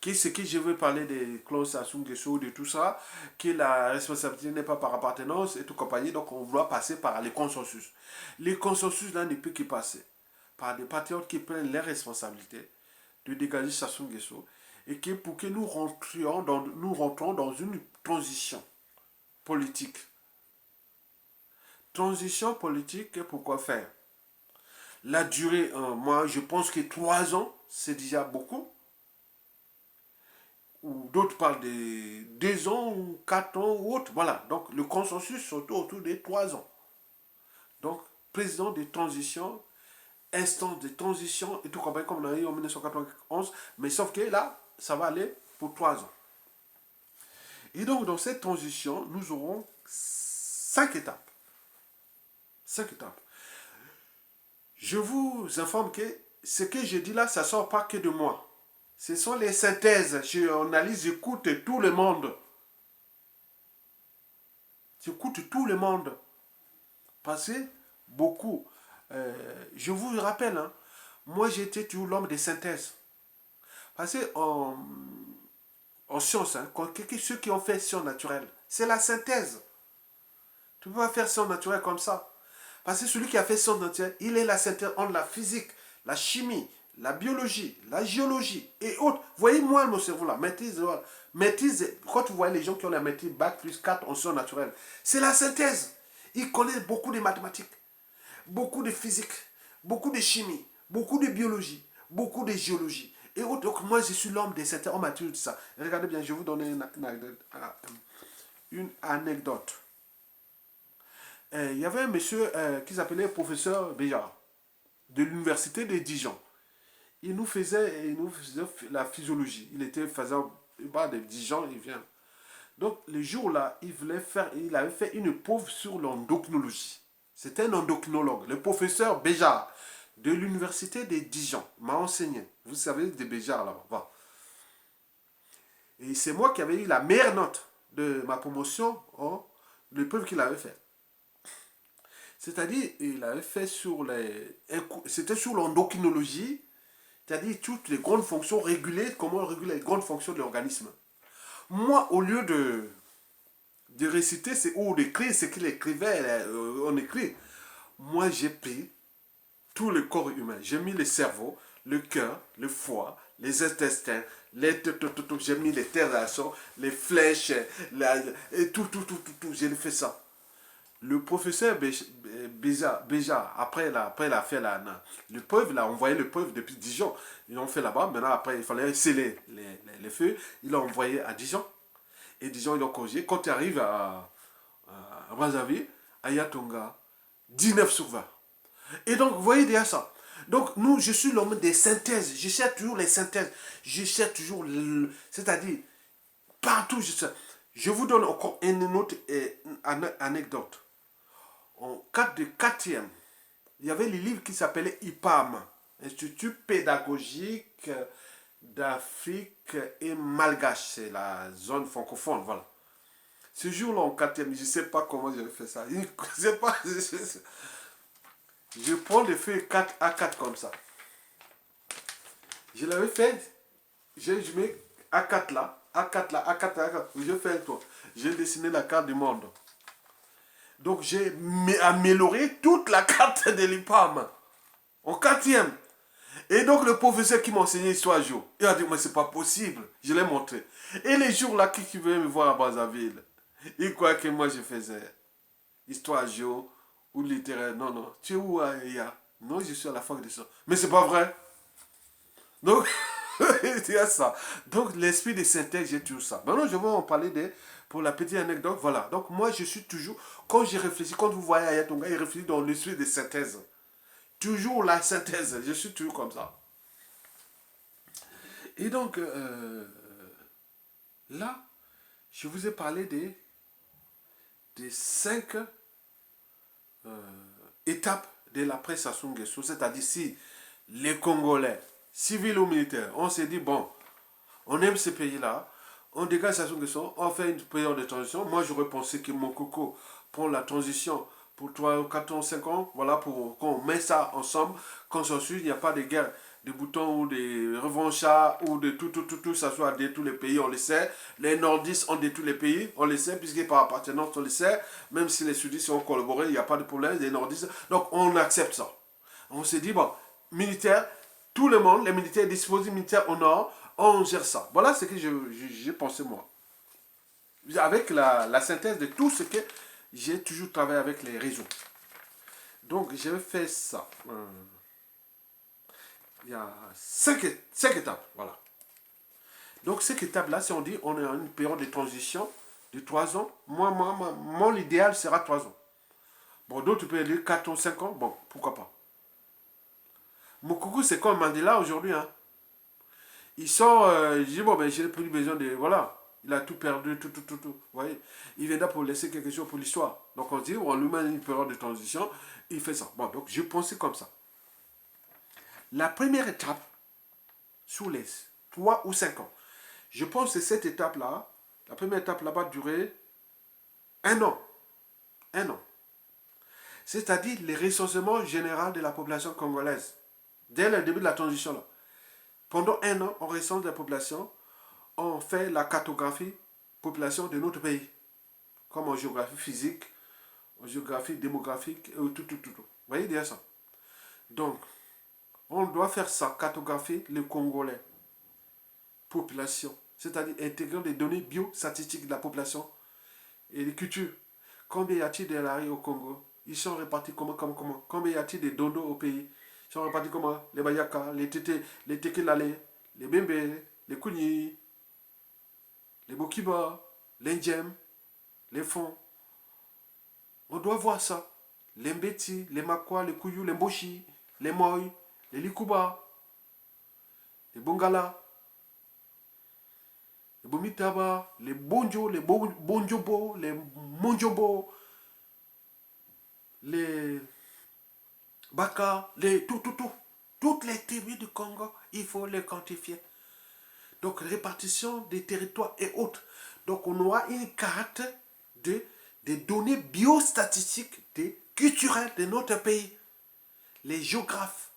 Ce que je veux parler des clauses Sassou Nguesso, de tout ça, que la responsabilité n'est pas par appartenance et tout compagnie, donc on doit passer par les consensus. Les consensus là ne peut que passer par des patriotes qui prennent les responsabilités de dégager Sassou Nguesso et que pour que nous rentrons dans une transition politique. Transition politique, pourquoi faire? La durée, moi je pense que 3 ans, c'est déjà beaucoup. Ou d'autres parlent de 2 ans ou 4 ans ou autre. Voilà, donc le consensus c'est autour des 3 ans. Donc, président de transition, instance de transition et tout comme on a eu en 1991, mais sauf que là, ça va aller pour 3 ans. Et donc, dans cette transition, nous aurons 5 étapes. 5 étapes. Je vous informe que ce que je dis là, ça ne sort pas que de moi. Ce sont les synthèses. J'analyse, j'écoute tout le monde. J'écoute tout le monde. Parce que beaucoup, je vous rappelle, hein, moi j'étais toujours l'homme des synthèses. Parce que en science, hein, ceux qui ont fait science naturelle, c'est la synthèse. Tu ne peux pas faire science naturelle comme ça. Parce que celui qui a fait science naturelle, il est la synthèse entre la physique, la chimie, la biologie, la géologie et autres. Voyez-moi mon cerveau là, maîtrise, quand vous voyez les gens qui ont la maîtrise bac plus 4 en sciences naturelles, c'est la synthèse. Ils connaissent beaucoup de mathématiques, beaucoup de physique, beaucoup de chimie, beaucoup de biologie, beaucoup de géologie. Et autres. Donc moi je suis l'homme des synthèses, on m'a dit ça. Regardez bien, je vais vous donner une anecdote. Il y avait un monsieur qui s'appelait professeur Béjart de l'université de Dijon. Il nous faisait la physiologie. Il était faisant de Dijon, il vient. Donc, le jour-là, il avait fait une pauvre sur l'endocrinologie. C'était un endocrinologue, le professeur Béjart, de l'université de Dijon, m'a enseigné. Vous savez, de Béjart, là-bas. Et c'est moi qui avais eu la meilleure note de ma promotion, de l'épreuve qu'il avait fait. C'est-à-dire, il avait fait c'était sur l'endocrinologie, C'est-à-dire toutes les grandes fonctions régulées, comment on régule les grandes fonctions de l'organisme. Moi, au lieu de réciter ou d'écrire ce qu'il écrivait, on écrit, moi j'ai pris tout le corps humain. J'ai mis le cerveau, le cœur, le foie, les intestins, j'ai mis les terrassons, les flèches, et tout. J'ai fait ça. Le professeur Béja, après il a fait le preuve, il a envoyé le preuve depuis Dijon. Ils l'ont fait là-bas. Maintenant, après, il fallait sceller les feux. Il l'a envoyé à Dijon. Et Dijon, ils l'ont corrigé. Quand tu arrives à Brazzaville, à Yatonga, 19 sur 20. Et donc, vous voyez déjà ça. Donc, nous, je suis l'homme des synthèses. Je cherche toujours les synthèses. Je cherche toujours, c'est-à-dire, partout, je vous donne encore une autre anecdote. En 4e, il y avait le livre qui s'appelait IPAM, Institut pédagogique d'Afrique et Malgache, c'est la zone francophone, voilà. Ce jour-là, en 4e, je ne sais pas comment j'ai fait ça. Je ne sais pas. Je prends des feuilles 4 à 4 comme ça. Je l'avais fait, je mets A4 là, A4 là, A4 là, A4. Je fais un tour. J'ai dessiné la carte du monde. Donc j'ai amélioré toute la carte de l'IPAM en 4e. Et donc le professeur qui m'a enseigné l'histoire géo, il a dit, mais c'est pas possible. Je l'ai montré. Et les jours là, qui veut me voir à Brazzaville, il croit que moi je faisais histoire géo ou littéraire. Non. Tu es où, Aya? Non, je suis à la fac de ça. Mais c'est pas vrai. Donc, il y a ça. Donc, l'esprit de synthèse, j'ai toujours ça. Maintenant, je vais en parler pour la petite anecdote. Voilà. Donc, moi, je suis toujours, quand j'ai réfléchi, quand vous voyez Ayatonga, il réfléchit dans l'esprit de synthèse. Toujours la synthèse. Je suis toujours comme ça. Et donc, là, je vous ai parlé des 5 étapes de la presse à Sungesu. C'est-à-dire, si les Congolais, civils ou militaires, on s'est dit, bon, on aime ce pays-là, on dégage Sassou Nguesso, on fait une période de transition. Moi, j'aurais pensé que mon coco prend la transition pour 3, 4 ans, 5 ans, voilà, pour qu'on met ça ensemble, qu'on s'en suit, il n'y a pas de guerre de boutons ou de revanchards ou de tout, ça soit de tous les pays, on le sait. Les nordistes ont de tous les pays, on le sait, puisque par appartenance, on le sait. Même si les sudistes ont collaboré, il n'y a pas de problème, les nordistes. Donc, on accepte ça. On s'est dit, bon, militaire, tout le monde, les militaires disposés militaires au nord, on gère ça. Voilà ce que j'ai pensé moi. Avec la synthèse de tout ce que j'ai toujours travaillé avec les réseaux. Donc, j'ai fait ça. Il y a 5 étapes. Voilà. Donc, 5 étapes-là, si on dit on est en une période de transition de 3 ans, mon idéal sera 3 ans. Bon, d'autres peuvent dire 4 ans, 5 ans. Bon, pourquoi pas. Mon coucou, c'est comme Mandela aujourd'hui. Hein. Il sort, je dis, bon, ben, j'ai plus besoin de. Voilà. Il a tout perdu, tout. Vous voyez. Il vient là pour laisser quelque chose pour l'histoire. Donc, on dit, on lui met une période de transition. Il fait ça. Bon, donc, je pensais comme ça. La première étape, sous les 3 ou 5 ans, je pense que cette étape-là, la première étape là-bas durait 1 an. 1 an. C'est-à-dire le recensement général de la population congolaise. Dès le début de la transition, là. Pendant 1 an, on recense la population, on fait la cartographie population de notre pays. Comme en géographie physique, en géographie démographique, tout. Vous voyez déjà ça. Donc, on doit faire ça, cartographier les Congolais. Population. C'est-à-dire intégrant des données biostatistiques de la population et des cultures. Combien y a-t-il de Lari au Congo? Ils sont répartis comment? Combien y a-t-il de Dondo au pays? Ils sont répartis comment? Les Bayaka, les Tété, les Tekelale, les Bembe, les Kouni, les Bokiba, les Ndjem, les Fonds. On doit voir ça. Les Mbeti, les Makwa, les Kouyou, les Mboshi, les Moy, les Likuba, les Bongala, les Bomitaba, les Bonjo, les Bonjobo, les Monjobo, les Baka, les tout. Toutes les tribus du Congo, il faut les quantifier. Donc, répartition des territoires et autres. Donc, on aura une carte des données biostatistiques, des culturelles de notre pays. Les géographes,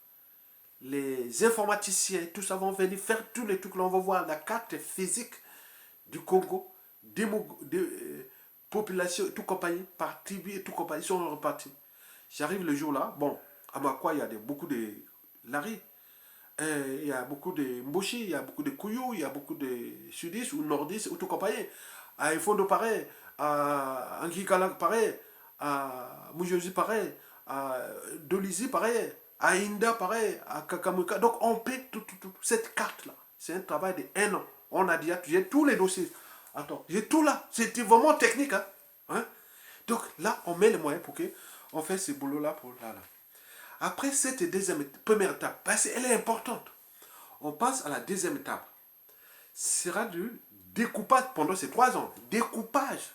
les informaticiens, tout ça vont venir faire tous les trucs. Là, on va voir la carte physique du Congo, des populations et tout compagnie, par tribu et tout compagnie, sont repartis. J'arrive le jour là, bon, à Makwa, il y a beaucoup de Larry, il y a beaucoup de Mboshi, il y a beaucoup de Kouyou, il y a beaucoup de Sudistes ou Nordistes ou tout compagnie. À Ifondo pareil, à Angikala pareil, à Mujosi pareil, à Dolizi pareil, à Inda pareil, à Kakamuka. Donc on paie tout. Cette carte-là, c'est un travail de 1 an. On a dit, j'ai tous les dossiers. Attends, j'ai tout là. C'était vraiment technique. Hein? Donc là, on met les moyens pour que on fait ce boulot-là pour là. Après cette première étape, parce qu'elle est importante, on passe à la deuxième étape. Ce sera du découpage pendant ces 3 ans. Découpage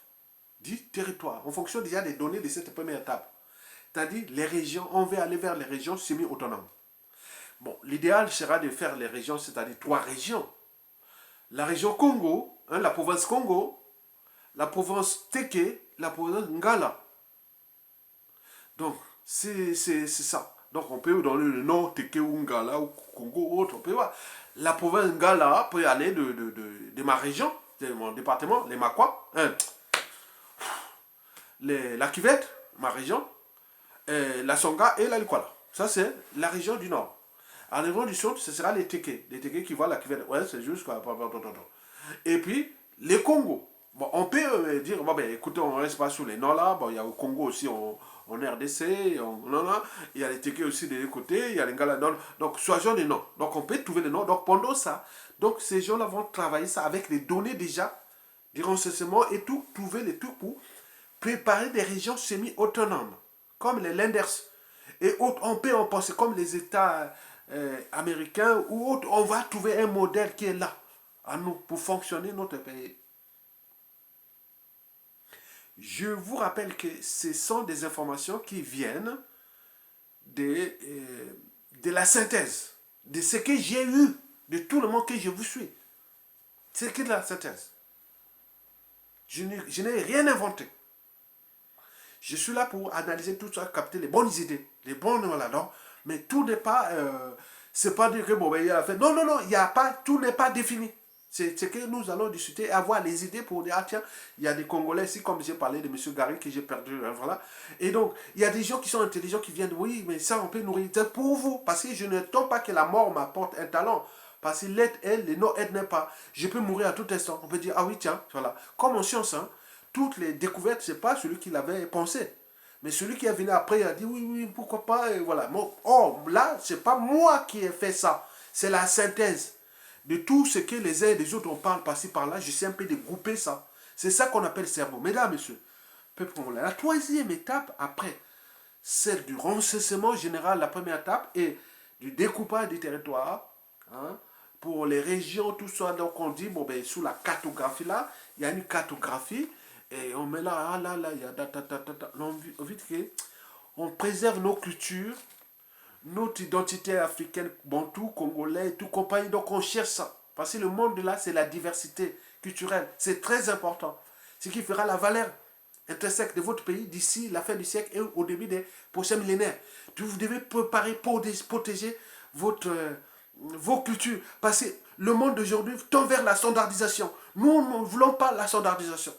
du territoire en fonction déjà des données de cette première étape. C'est-à-dire les régions, on va aller vers les régions semi-autonomes. Bon, l'idéal sera de faire les régions, c'est-à-dire 3 régions. La région Congo, la province Congo, la province Teke, la province Ngala. Donc, c'est ça. Donc, on peut donner le nom Teke ou Ngala ou Congo ou autre. On peut voir. La province Ngala peut aller de ma région, de mon département, les Makwa, la Cuvette, ma région, la Songa et la Likwala. Ça, c'est la région du nord. À la région du sud, ce sera les Teke. Les Teke qui voient la Cuvette. Ouais, c'est juste quoi. Et puis, les Congo. Bon, on peut dire, bon, ben, écoutez, on ne reste pas sur les noms là. Bon, il y a au Congo aussi, en RDC, il y a les Teke aussi de l'autre côté, il y a les Ngala. Donc, choisissons les noms. Donc, on peut trouver les noms. Donc, pendant ça, donc, ces gens-là vont travailler ça avec les données déjà, du renseignement et tout, trouver les trucs pour préparer des régions semi-autonomes, comme les Lenders. Et autres, on peut en penser comme les États américains ou autres. On va trouver un modèle qui est là à nous pour fonctionner notre pays. Je vous rappelle que ce sont des informations qui viennent de la synthèse, de ce que j'ai eu, de tout le monde que je vous suis. C'est que de la synthèse. Je n'ai rien inventé. Je suis là pour analyser tout ça, capter les bonnes idées, les bonnes voilà. Mais tout n'est pas, c'est pas dire que bon ben il a fait. Non, il y a pas, tout n'est pas défini. C'est que nous allons discuter et avoir les idées pour dire, ah tiens, il y a des Congolais ici, comme j'ai parlé de M. Gary, que j'ai perdu, voilà. Et donc, il y a des gens qui sont intelligents qui viennent, oui, mais ça, on peut nourrir. C'est pour vous, parce que je ne tombe pas que la mort m'apporte un talent. Parce que l'aide, elle, les non-aide n'est pas. Je peux mourir à tout instant. On peut dire, ah oui, tiens, voilà. Comme en science, hein, toutes les découvertes, ce n'est pas celui qui l'avait pensé. Mais celui qui est venu après, il a dit, oui, pourquoi pas, et voilà. Bon, là, ce n'est pas moi qui ai fait ça. C'est la synthèse de tout ce que les uns et les autres on parle par-ci par-là, j'essaie un peu de grouper ça. C'est ça qu'on appelle cerveau. Mesdames, messieurs, peuple congolais. La troisième étape, après celle du renseignement général, la première étape, et du découpage du territoire, hein, pour les régions, tout ça. Donc on dit, bon, ben, sous la cartographie là, il y a une cartographie, et on met là, il y a on vit que on préserve nos cultures, notre identité africaine, bantou, congolais, tout compagnie. Donc on cherche ça. Parce que le monde de là, c'est la diversité culturelle. C'est très important. Ce qui fera la valeur intrinsèque de votre pays d'ici la fin du siècle et au début des prochains millénaires. Vous devez préparer, protéger vos cultures. Parce que le monde d'aujourd'hui tend vers la standardisation. Nous ne voulons pas la standardisation.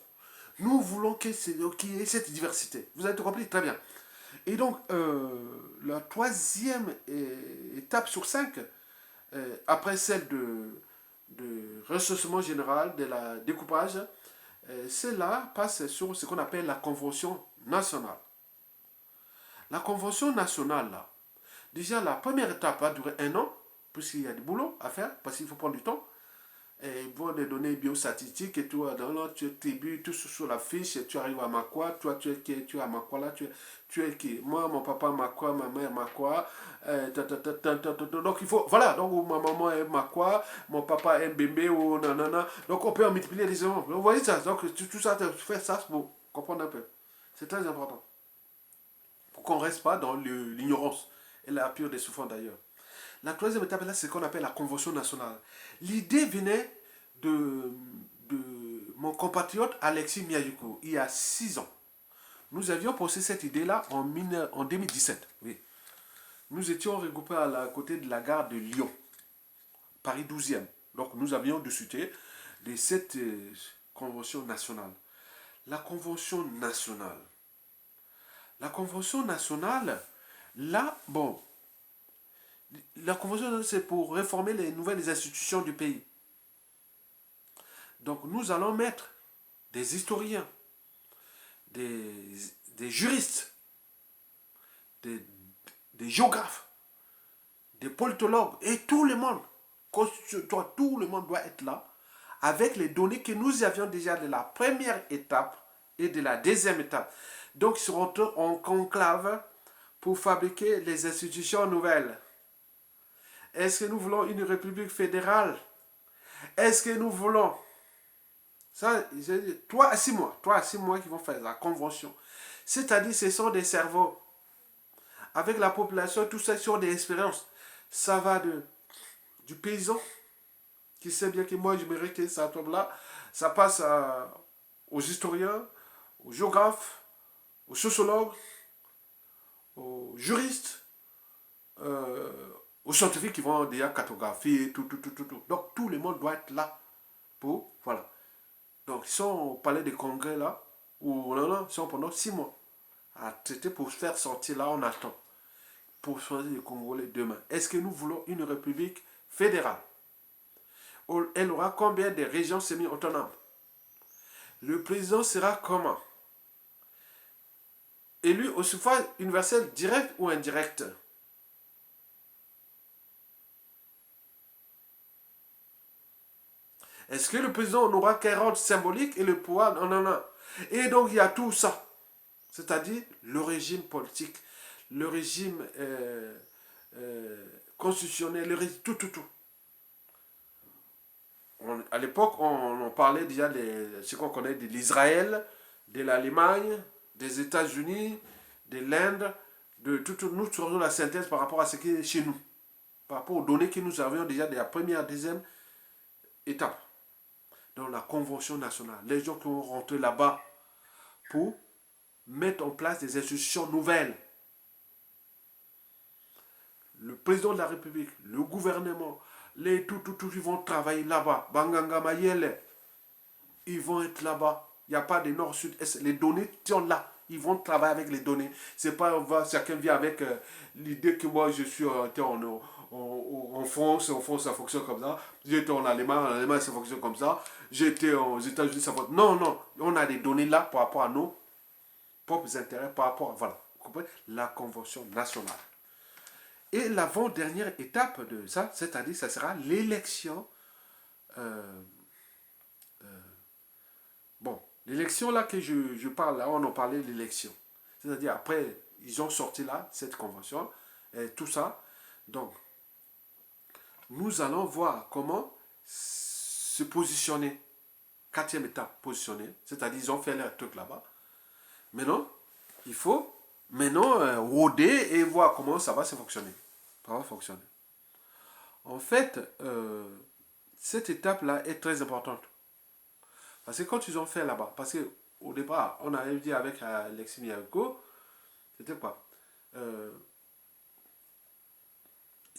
Nous voulons qu'il y ait cette diversité. Vous avez tout compris? Très bien. Et donc, la troisième étape sur 5, après celle de ressourcement général, de la découpage, celle-là passe sur ce qu'on appelle la convention nationale. La convention nationale, là, déjà la première étape va durer 1 an, puisqu'il y a du boulot à faire, parce qu'il faut prendre du temps. Et bon, des données biostatistiques et tout, là, tu es tout sur la fiche, et tu arrives à Makwa, toi tu es qui, tu es à Makwa là, tu es qui? Moi, mon papa Makwa, ma mère Makwa, donc il faut, voilà, donc ma maman est Makwa, mon papa est Mbembe ou nanana, donc on peut en multiplier les éléments. Vous voyez ça, donc tout ça, tu fais ça pour comprendre un peu. C'est très important. Pour qu'on ne reste pas dans l'ignorance et la pure des souffrances d'ailleurs. La troisième étape, là, c'est ce qu'on appelle la convention nationale. L'idée venait de mon compatriote Alexis Miyayuko, il y a 6 ans. Nous avions posé cette idée-là en 2017. Oui. Nous étions regroupés à côté de la gare de Lyon, Paris 12e. Donc nous avions discuté de cette convention nationale. La convention nationale. La convention nationale, là, bon, la convention nationale, c'est pour réformer les nouvelles institutions du pays. Donc nous allons mettre des historiens, des, des juristes, des, des géographes, des politologues et tout le monde. Tout le monde doit être là avec les données que nous avions déjà de la première étape et de la deuxième étape. Donc, ils seront en conclave pour fabriquer les institutions nouvelles. Est-ce que nous voulons une république fédérale? Est-ce que nous voulons... Ça, 3 à 6 mois qui vont faire la convention. C'est-à-dire, ce sont des cerveaux. Avec la population, tout ça sur des expériences. Ça va du paysan qui sait bien que moi je mérite que ça tombe là. Ça passe aux historiens, aux géographes, aux sociologues, aux juristes, aux scientifiques qui vont déjà cartographier, tout. Donc tout le monde doit être là pour, voilà. Donc ils sont au palais des congrès là, où ils sont pendant 6 mois à traiter pour faire sortir là, on attend, pour choisir les Congolais demain. Est-ce que nous voulons une république fédérale? Elle aura combien de régions semi-autonomes? Le président sera comment? Élu au suffrage universel direct ou indirect? Est-ce que le président n'aura qu'un rôle symbolique et le pouvoir? Non, non, non. Et donc il y a tout ça. C'est-à-dire le régime politique, le régime constitutionnel, le régime, tout. À l'époque, on parlait déjà de ce qu'on connaît de l'Israël, de l'Allemagne, des États-Unis, de l'Inde, de tout. Nous faisons la synthèse par rapport à ce qui est chez nous, par rapport aux données que nous avions déjà de la première, deuxième étape. Dans la Convention nationale, les gens qui vont rentrer là-bas pour mettre en place des institutions nouvelles. Le président de la République, le gouvernement, les tout, ils vont travailler là-bas. Banganga Mayele, ils vont être là-bas. Il n'y a pas de nord, sud, est. Les données sont là. Ils vont travailler avec les données. C'est pas chacun vient avec l'idée que moi je suis en France, ça fonctionne comme ça. J'étais en Allemagne, ça fonctionne comme ça. J'étais aux États-Unis, ça fonctionne. Non, non. On a des données là par rapport à nos propres intérêts, par rapport à, voilà, vous comprenez, la Convention nationale. Et l'avant-dernière étape de ça, c'est-à-dire, ça sera l'élection. euh, Bon, l'élection là que je parle, là, on en parlait de l'élection. C'est-à-dire, après, ils ont sorti là, cette convention, et tout ça. Donc, nous allons voir comment se positionner. Quatrième étape, positionner. C'est-à-dire, ils ont fait leur truc là-bas. Maintenant, il faut rôder et voir comment ça va se fonctionner. Ça va fonctionner. En fait, cette étape-là est très importante. Parce que quand ils ont fait là-bas, parce qu'au départ, on avait dit avec Alexis Miyako, c'était quoi? Il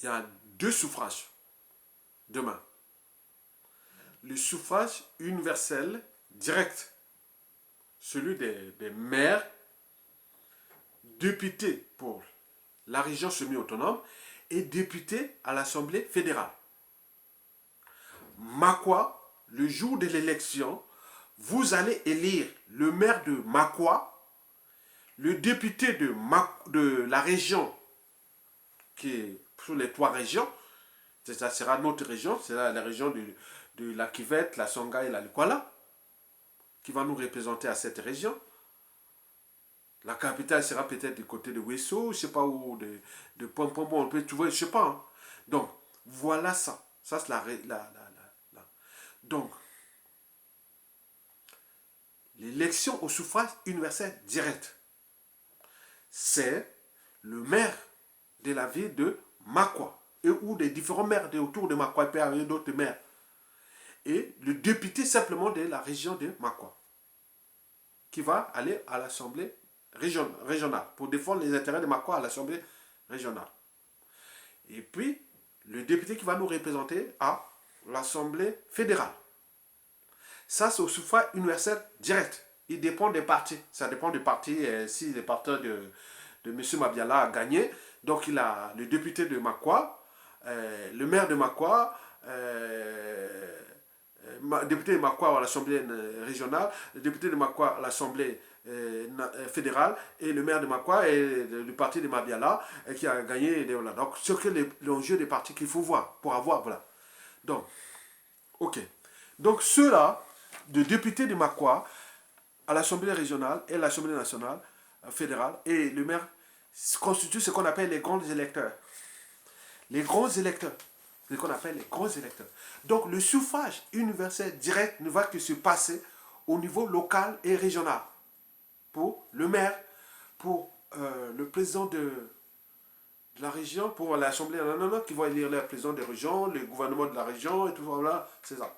y a 2 suffrages demain. Le suffrage universel direct, celui des maires, députés pour la région semi-autonome et députés à l'Assemblée fédérale. Makwa, le jour de l'élection, vous allez élire le maire de Makwa, le député de la région, qui est sur les 3 régions, ça sera notre région, c'est la région de la Kivette, la Songa et la Likwala, qui va nous représenter à cette région. La capitale sera peut-être du côté de Wesso, je ne sais pas où, de Pompombo, on peut trouver, je ne sais pas. Hein. Donc, voilà ça. Ça, c'est la. Donc, l'élection au suffrage universel direct, c'est le maire de la ville de Makwa, et ou des différents maires autour de Makwa, il peut y avoir d'autres maires, et le député simplement de la région de Makwa, qui va aller à l'Assemblée régionale, pour défendre les intérêts de Makwa à l'Assemblée régionale. Et puis, le député qui va nous représenter à l'Assemblée fédérale. Ça, c'est au suffrage universel direct. Il dépend des partis. Ça dépend du parti. Si le parti de M. Mabiala a gagné, donc il a le député de Makwa, le maire de Makwa, député de Makwa à l'Assemblée régionale, le député de Makwa à l'Assemblée fédérale et le maire de Makwa et du parti de Mabiala qui a gagné. Voilà. Donc, c'est que l'enjeu des partis qu'il faut voir pour avoir. Voilà. Donc, ok. Donc, ceux-là, de députés de Makwa à l'Assemblée régionale et l'Assemblée nationale fédérale et le maire constituent ce qu'on appelle les grands électeurs. Les grands électeurs. Ce qu'on appelle les grands électeurs. Donc le suffrage universel direct ne va que se passer au niveau local et régional. Pour le maire, pour le président de la région, pour l'Assemblée qui va élire le président des régions, le gouvernement de la région et tout voilà, c'est ça.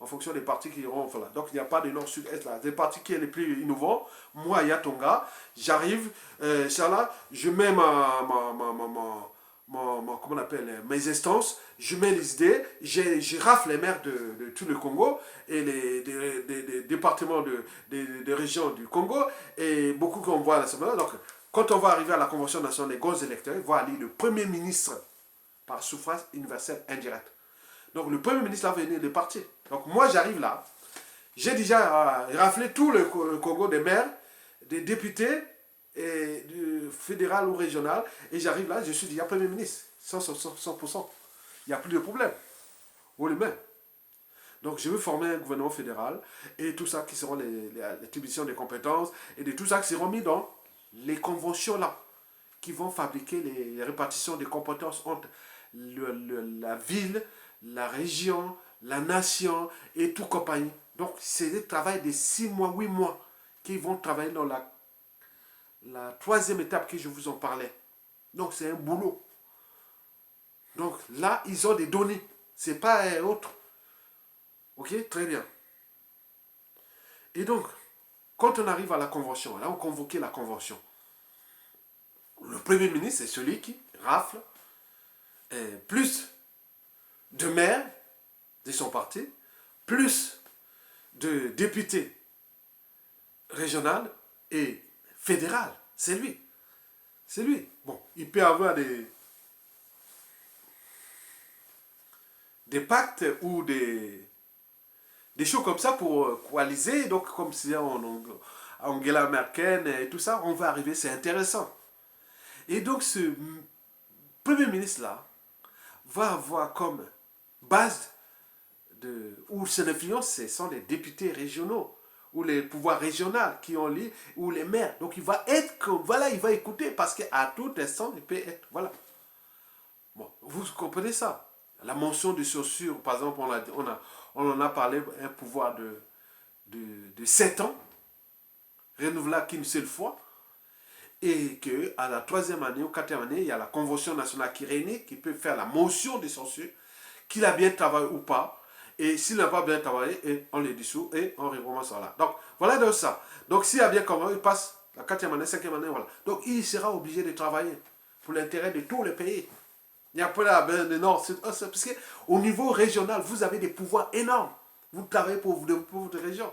En fonction des partis qui iront. Voilà. Donc il n'y a pas de nord, sud, est là. Des partis qui sont les plus innovants. Moi, Yatonga, j'arrive, là, je mets comment on appelle, mes instances, je mets les idées, je rafle les maires de tout le Congo et des départements des régions du Congo et beaucoup qu'on voit à l'Assemblée. Donc, quand on va arriver à la Convention nationale des grands électeurs, il va aller le Premier ministre par suffrage universel indirect. Donc, le Premier ministre va venir des partis. Donc, moi, j'arrive là, j'ai déjà raflé tout le Congo des maires, des députés, et du fédéral ou régional, et j'arrive là, je suis déjà Premier ministre, 100%. Il n'y a plus de problème. Ou les mains. Donc je veux former un gouvernement fédéral, et tout ça qui seront les attributions des compétences, et de tout ça qui seront mis dans les conventions là, qui vont fabriquer les répartitions des compétences entre la ville, la région, la nation, et tout compagnie. Donc c'est le travail de 6 mois, 8 mois, qui vont travailler dans la troisième étape que je vous en parlais. Donc c'est un boulot. Donc là, ils ont des données. C'est pas autre. Ok, très bien. Et donc, quand on arrive à la convention, là on convoquait la convention. Le Premier ministre, c'est celui qui rafle plus de maires de son parti, plus de députés régionaux et fédéral. C'est lui. C'est lui. Bon, il peut avoir des pactes ou des choses comme ça pour coaliser. Donc, comme si Angela Merkel et tout ça, on va arriver, c'est intéressant. Et donc, ce Premier ministre-là va avoir comme base où son influence, ce sont les députés régionaux ou les pouvoirs régionaux qui ont lieu, ou les maires. Donc il va être comme, voilà, il va écouter parce qu'à tout instant, il peut être, voilà. Bon, vous comprenez ça. La mention de chaussures, par exemple, on en a parlé, un pouvoir de 7 ans, renouvelable qu'une seule fois, et qu'à la troisième année ou quatrième année, il y a la Convention nationale qui réunit, qui peut faire la motion de censure, qu'il a bien travaillé ou pas, et s'il n'a pas bien travaillé, on le dissout et on recommence là. Donc, voilà donc ça. Donc, s'il a bien commencé, il passe la quatrième année, cinquième année, voilà. Donc, il sera obligé de travailler pour l'intérêt de tous les pays. Il n'y a pas là, parce qu'au niveau régional, vous avez des pouvoirs énormes. Vous travaillez pour votre région.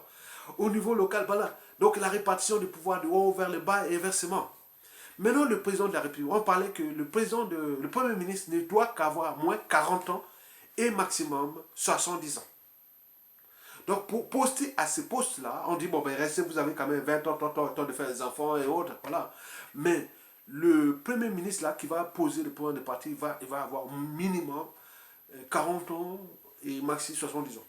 Au niveau local, voilà. Donc, la répartition du pouvoir du haut vers le bas et inversement. Maintenant, le président de la République, on parlait que le Premier ministre ne doit qu'avoir moins 40 ans et maximum 70 ans. Donc pour poster à ce poste-là, on dit, bon, ben restez, vous avez quand même 20 ans, 30 ans, temps de faire des enfants et autres, voilà. Mais le Premier ministre là qui va poser le pouvoir de parti, il va avoir minimum 40 ans et maximum 70 ans.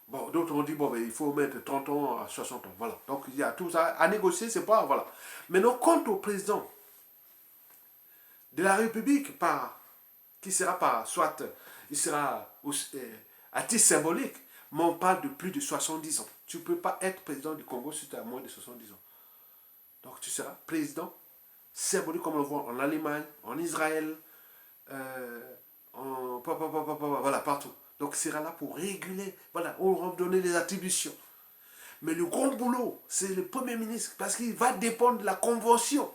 Bon, d'autres ont dit, bon, ben, il faut mettre 30 ans à 60 ans, voilà. Donc il y a tout ça à négocier, c'est pas, voilà. Maintenant, quant au président de la République, qui sera pas, soit il sera à titre symbolique, mais on parle de plus de 70 ans. Tu ne peux pas être président du Congo si tu as moins de 70 ans. Donc tu seras président symbolique comme on le voit en Allemagne, en Israël, voilà, partout. Donc il sera là pour réguler, voilà, on va donner les attributions. Mais le gros boulot, c'est le Premier ministre, parce qu'il va dépendre de la convention.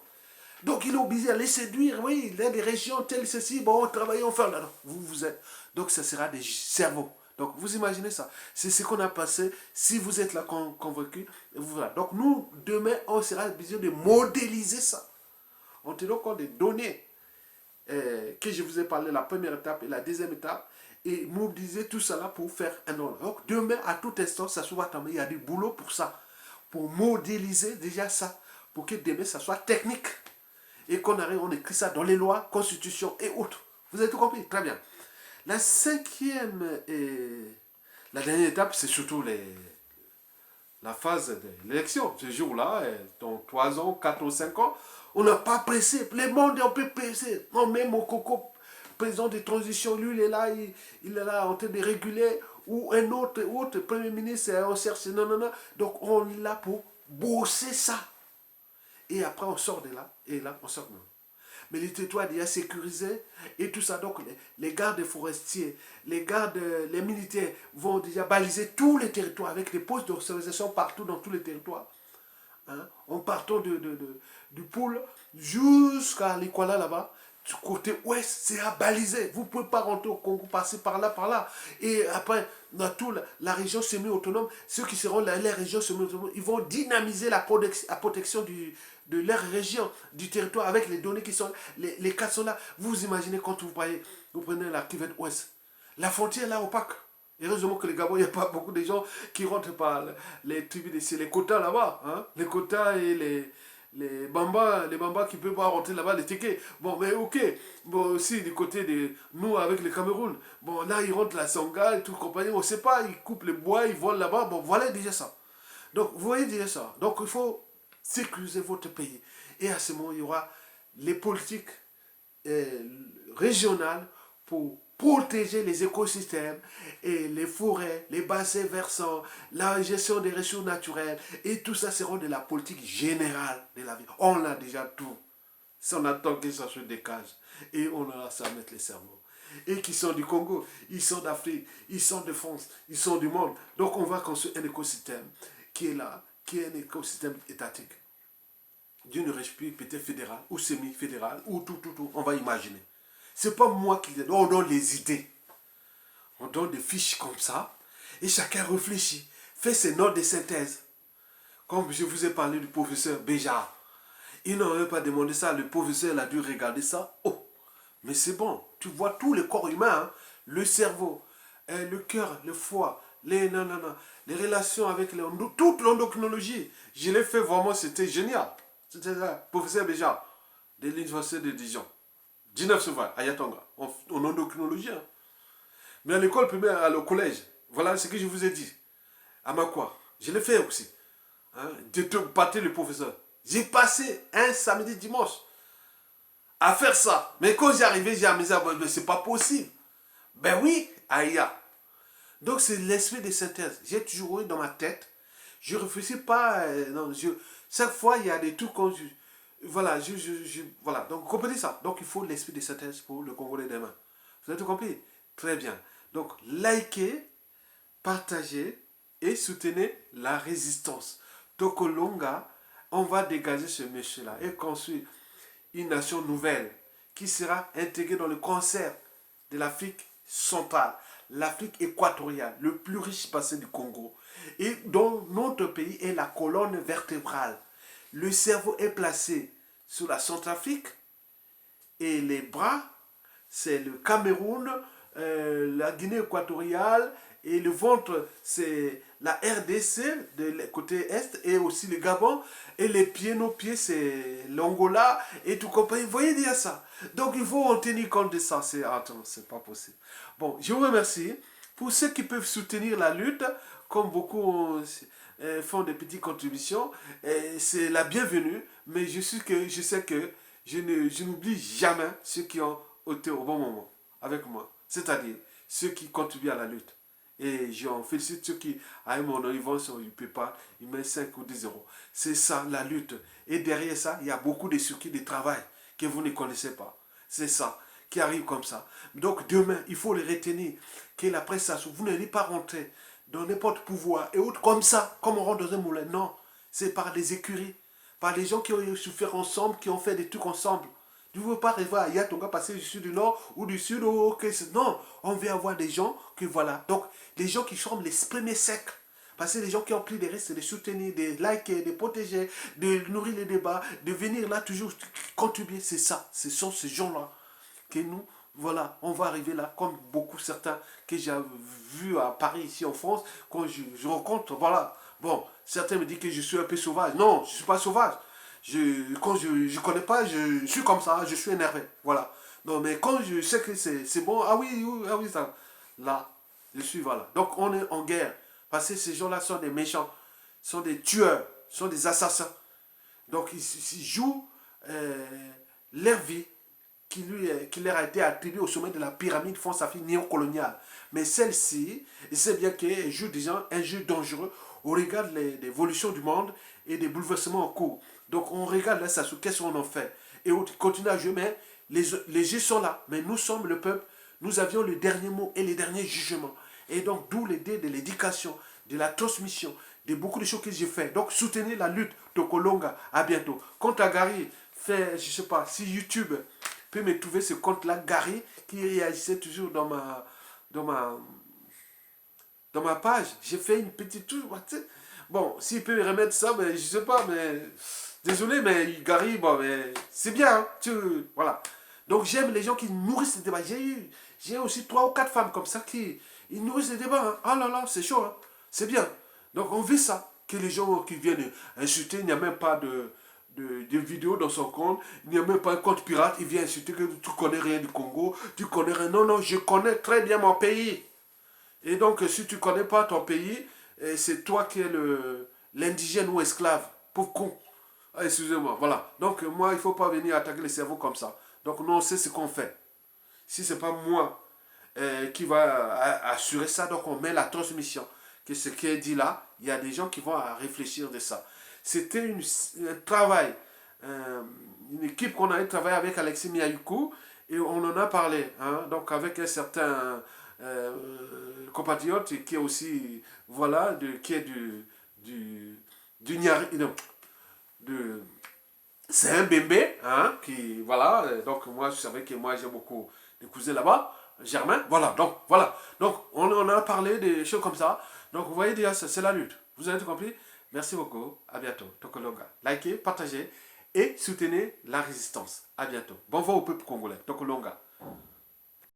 Donc il est obligé à les séduire, oui, il y a des régions telles ceci, bon, travaillons, on fait là. Vous êtes. Donc ça sera des cerveaux. Donc vous imaginez ça. C'est ce qu'on a passé. Si vous êtes là convaincu, voilà. Donc nous, demain, on sera obligé de modéliser ça. On tient compte des données que je vous ai parlé, la première étape et la deuxième étape, et mobiliser tout cela pour faire un ordre. Donc demain, à tout instant, ça soit tombé, il y a du boulot pour ça, pour modéliser déjà ça, pour que demain, ça soit technique. Et qu'on arrive, on écrit ça dans les lois, constitutions et autres. Vous avez tout compris? Très bien. La cinquième et la dernière étape, c'est surtout la phase de l'élection. Ce jour-là, dans 3 ans, 4 ou 5 ans, on n'a pas pressé. Le monde est un peu pressé. Non, même mon coco, président de transition, lui, il est là, il est là en train de réguler. Ou un autre premier ministre, on cherche. Non, non, non. Donc, on est là pour bosser ça. Et après, on sort de là. Et là, on sort de là. Mais le territoire est déjà sécurisé et tout ça. Donc, les gardes forestiers, les militaires vont déjà baliser tous les territoires avec des postes d'observation partout dans tous les territoires. Hein? En partant du pôle jusqu'à l'Ikwala là-bas, du côté ouest, c'est à baliser. Vous ne pouvez pas rentrer au Congo, passer par là, par là. Et après, dans toute la région semi-autonome, ceux qui seront dans les régions semi-autonomes, ils vont dynamiser la protection de leur région, du territoire, avec les données qui sont, les cartes sont là. Vous imaginez quand vous prenez la cuvette ouest, la frontière là opaque. Heureusement que le Gabon, il n'y a pas beaucoup de gens qui rentrent par les tribus d'ici, les quotas là-bas. Hein? Les quotas et les bambas qui ne peuvent pas rentrer là-bas, les tickets. Bon, mais ok. Bon, aussi du côté de nous avec le Cameroun. Bon, là, ils rentrent la Sangha et tout compagnie. On ne sait pas, ils coupent les bois, ils volent là-bas. Bon, voilà déjà ça. Donc, vous voyez déjà ça. Donc, il faut sécuriser votre pays. Et à ce moment, il y aura les politiques régionales pour protéger les écosystèmes et les forêts, les bassins versants, la gestion des ressources naturelles. Et tout ça sera de la politique générale de la vie. On a déjà tout. Si on attend que ça se décage. Et on aura ça à mettre les cerveaux. Et qui sont du Congo, ils sont d'Afrique, ils sont de France, ils sont du monde. Donc on va construire un écosystème qui est là, qui est un écosystème étatique. D'une république peut-être fédérale ou semi-fédérale ou tout. On va imaginer. C'est pas moi qui dis, on donne les idées. On donne des fiches comme ça et chacun réfléchit, fait ses notes de synthèse. Comme je vous ai parlé du professeur Béjart. Il n'aurait pas demandé ça, le professeur a dû regarder ça. Oh, mais c'est bon, tu vois tous les corps humains, hein, le cerveau, le cœur, le foie, les relations avec toute l'endocrinologie. Je l'ai fait vraiment, c'était génial. C'était ça, professeur Béjart, de l'université de Dijon. 1920, à Yatonga, en endocrinologie. Hein. Mais à l'école primaire, au collège, voilà ce que je vous ai dit. À Makwa, je l'ai fait aussi. Hein, de te battre le professeur. J'ai passé un samedi dimanche à faire ça. Mais quand j'y arrivais, j'ai amusé, mais c'est pas possible. Ben oui, aïe. Donc c'est l'esprit de synthèse. J'ai toujours eu dans ma tête. Je ne réfléchis pas. Chaque fois, il y a des trucs qu'on... Voilà, voilà. Donc, vous comprenez ça. Donc, il faut l'esprit de synthèse pour le Congolais demain. Vous avez tout compris? Très bien. Donc, likez, partagez et soutenez la résistance. Tokolonga, on va dégager ce monsieur-là et construire une nation nouvelle qui sera intégrée dans le concert de l'Afrique centrale, l'Afrique équatoriale, le plus riche bassin du Congo, et dont notre pays est la colonne vertébrale. Le cerveau est placé sur la Centrafrique et les bras, c'est le Cameroun, la Guinée équatoriale et le ventre, c'est la RDC de côté est et aussi le Gabon et les pieds, nos pieds, c'est l'Angola et tout compagnie. Vous voyez déjà ça. Donc il faut en tenir compte de ça. C'est pas possible. Bon, je vous remercie. Pour ceux qui peuvent soutenir la lutte, comme beaucoup font des petites contributions, c'est la bienvenue, mais je sais que je n'oublie jamais ceux qui ont été au bon moment avec moi, c'est-à-dire ceux qui contribuent à la lutte. Et j'en félicite ceux qui, à un moment, ils vont sur le PayPal, ils mettent 5 ou 10 euros. C'est ça la lutte. Et derrière ça, il y a beaucoup de circuits de travail que vous ne connaissez pas. C'est ça qui arrive comme ça. Donc demain, il faut les retenir, que la prestation, vous n'allez pas rentrer dans n'importe pouvoir et autres comme ça, comme on rentre dans un moulin. Non, c'est par des écuries, par les gens qui ont souffert ensemble, qui ont fait des trucs ensemble. Tu ne veux pas rêver à Yatonga passer du sud du nord ou du sud au... Non, on veut avoir des gens que voilà. Donc, les gens qui sont les premiers secs. Parce que les gens qui ont pris des risques de soutenir, de liker, de protéger, de nourrir les débats, de venir là toujours contribuer, c'est ça. Ce sont ces gens-là que nous, voilà, on va arriver là, comme beaucoup certains que j'ai vus à Paris, ici en France, quand je rencontre, voilà. Bon, certains me disent que je suis un peu sauvage. Non, je ne suis pas sauvage. Quand je ne connais pas, je suis comme ça, je suis énervé. Voilà. Non, mais quand je sais que c'est bon, ah oui, ah oui, ça. Là, je suis, voilà. Donc on est en guerre. Parce que ces gens-là sont des méchants, sont des tueurs, sont des assassins. Donc ils jouent leur vie qui leur a été attribuée au sommet de la pyramide France-Afrique néocoloniale. Mais celle-ci, il sait bien qu'elle joue déjà un jeu dangereux au regard de l'évolution du monde et des bouleversements en cours. Donc on regarde là, ça, qu'est-ce qu'on en fait. Et on continue à jouer, mais les jeux sont là. Mais nous sommes le peuple, nous avions le dernier mot et les derniers jugements. Et donc d'où l'idée de l'éducation, de la transmission, de beaucoup de choses que j'ai fait. Donc soutenez la lutte Tokolonga. À bientôt. Quant à Gary, fait, je sais pas, si YouTube peut me trouver ce compte-là, Gary, qui réagissait toujours dans ma, dans ma page. J'ai fait une petite touche. Bon, s'il peut remettre ça, mais je sais pas, mais désolé, mais Gary, bon, mais c'est bien, hein, voilà. Donc j'aime les gens qui nourrissent les débats. J'ai aussi 3 ou 4 femmes comme ça qui ils nourrissent les débats. Hein. Ah là là, c'est chaud, hein. C'est bien. Donc on veut ça, que les gens qui viennent insulter, il n'y a même pas de vidéo dans son compte, il n'y a même pas un compte pirate, il vient insulter que tu connais rien du Congo, tu connais rien. Non, non, je connais très bien mon pays. Et donc si tu ne connais pas ton pays, c'est toi qui es l'indigène ou esclave. Pauvre con. Ah, excusez-moi, voilà. Donc moi, il ne faut pas venir attaquer le cerveau comme ça. Donc nous, on sait ce qu'on fait. Si ce n'est pas moi qui va assurer ça, donc on met la transmission. Que ce qui est dit là, il y a des gens qui vont réfléchir de ça. C'était un travail, une équipe qu'on a travaillé avec Alexis Miyayuku et on en a parlé. Hein, donc avec un certain compatriote qui est aussi, voilà, qui est du Nyari, non, c'est un bébé, hein, qui, voilà, donc moi je savais que moi j'ai beaucoup de cousins là-bas, Germain, voilà, donc on a parlé des choses comme ça, donc vous voyez déjà, c'est la lutte, vous avez tout compris, merci beaucoup, à bientôt, Tokolonga, likez, partagez et soutenez la résistance, à bientôt, bon vent au peuple congolais, Tokolonga.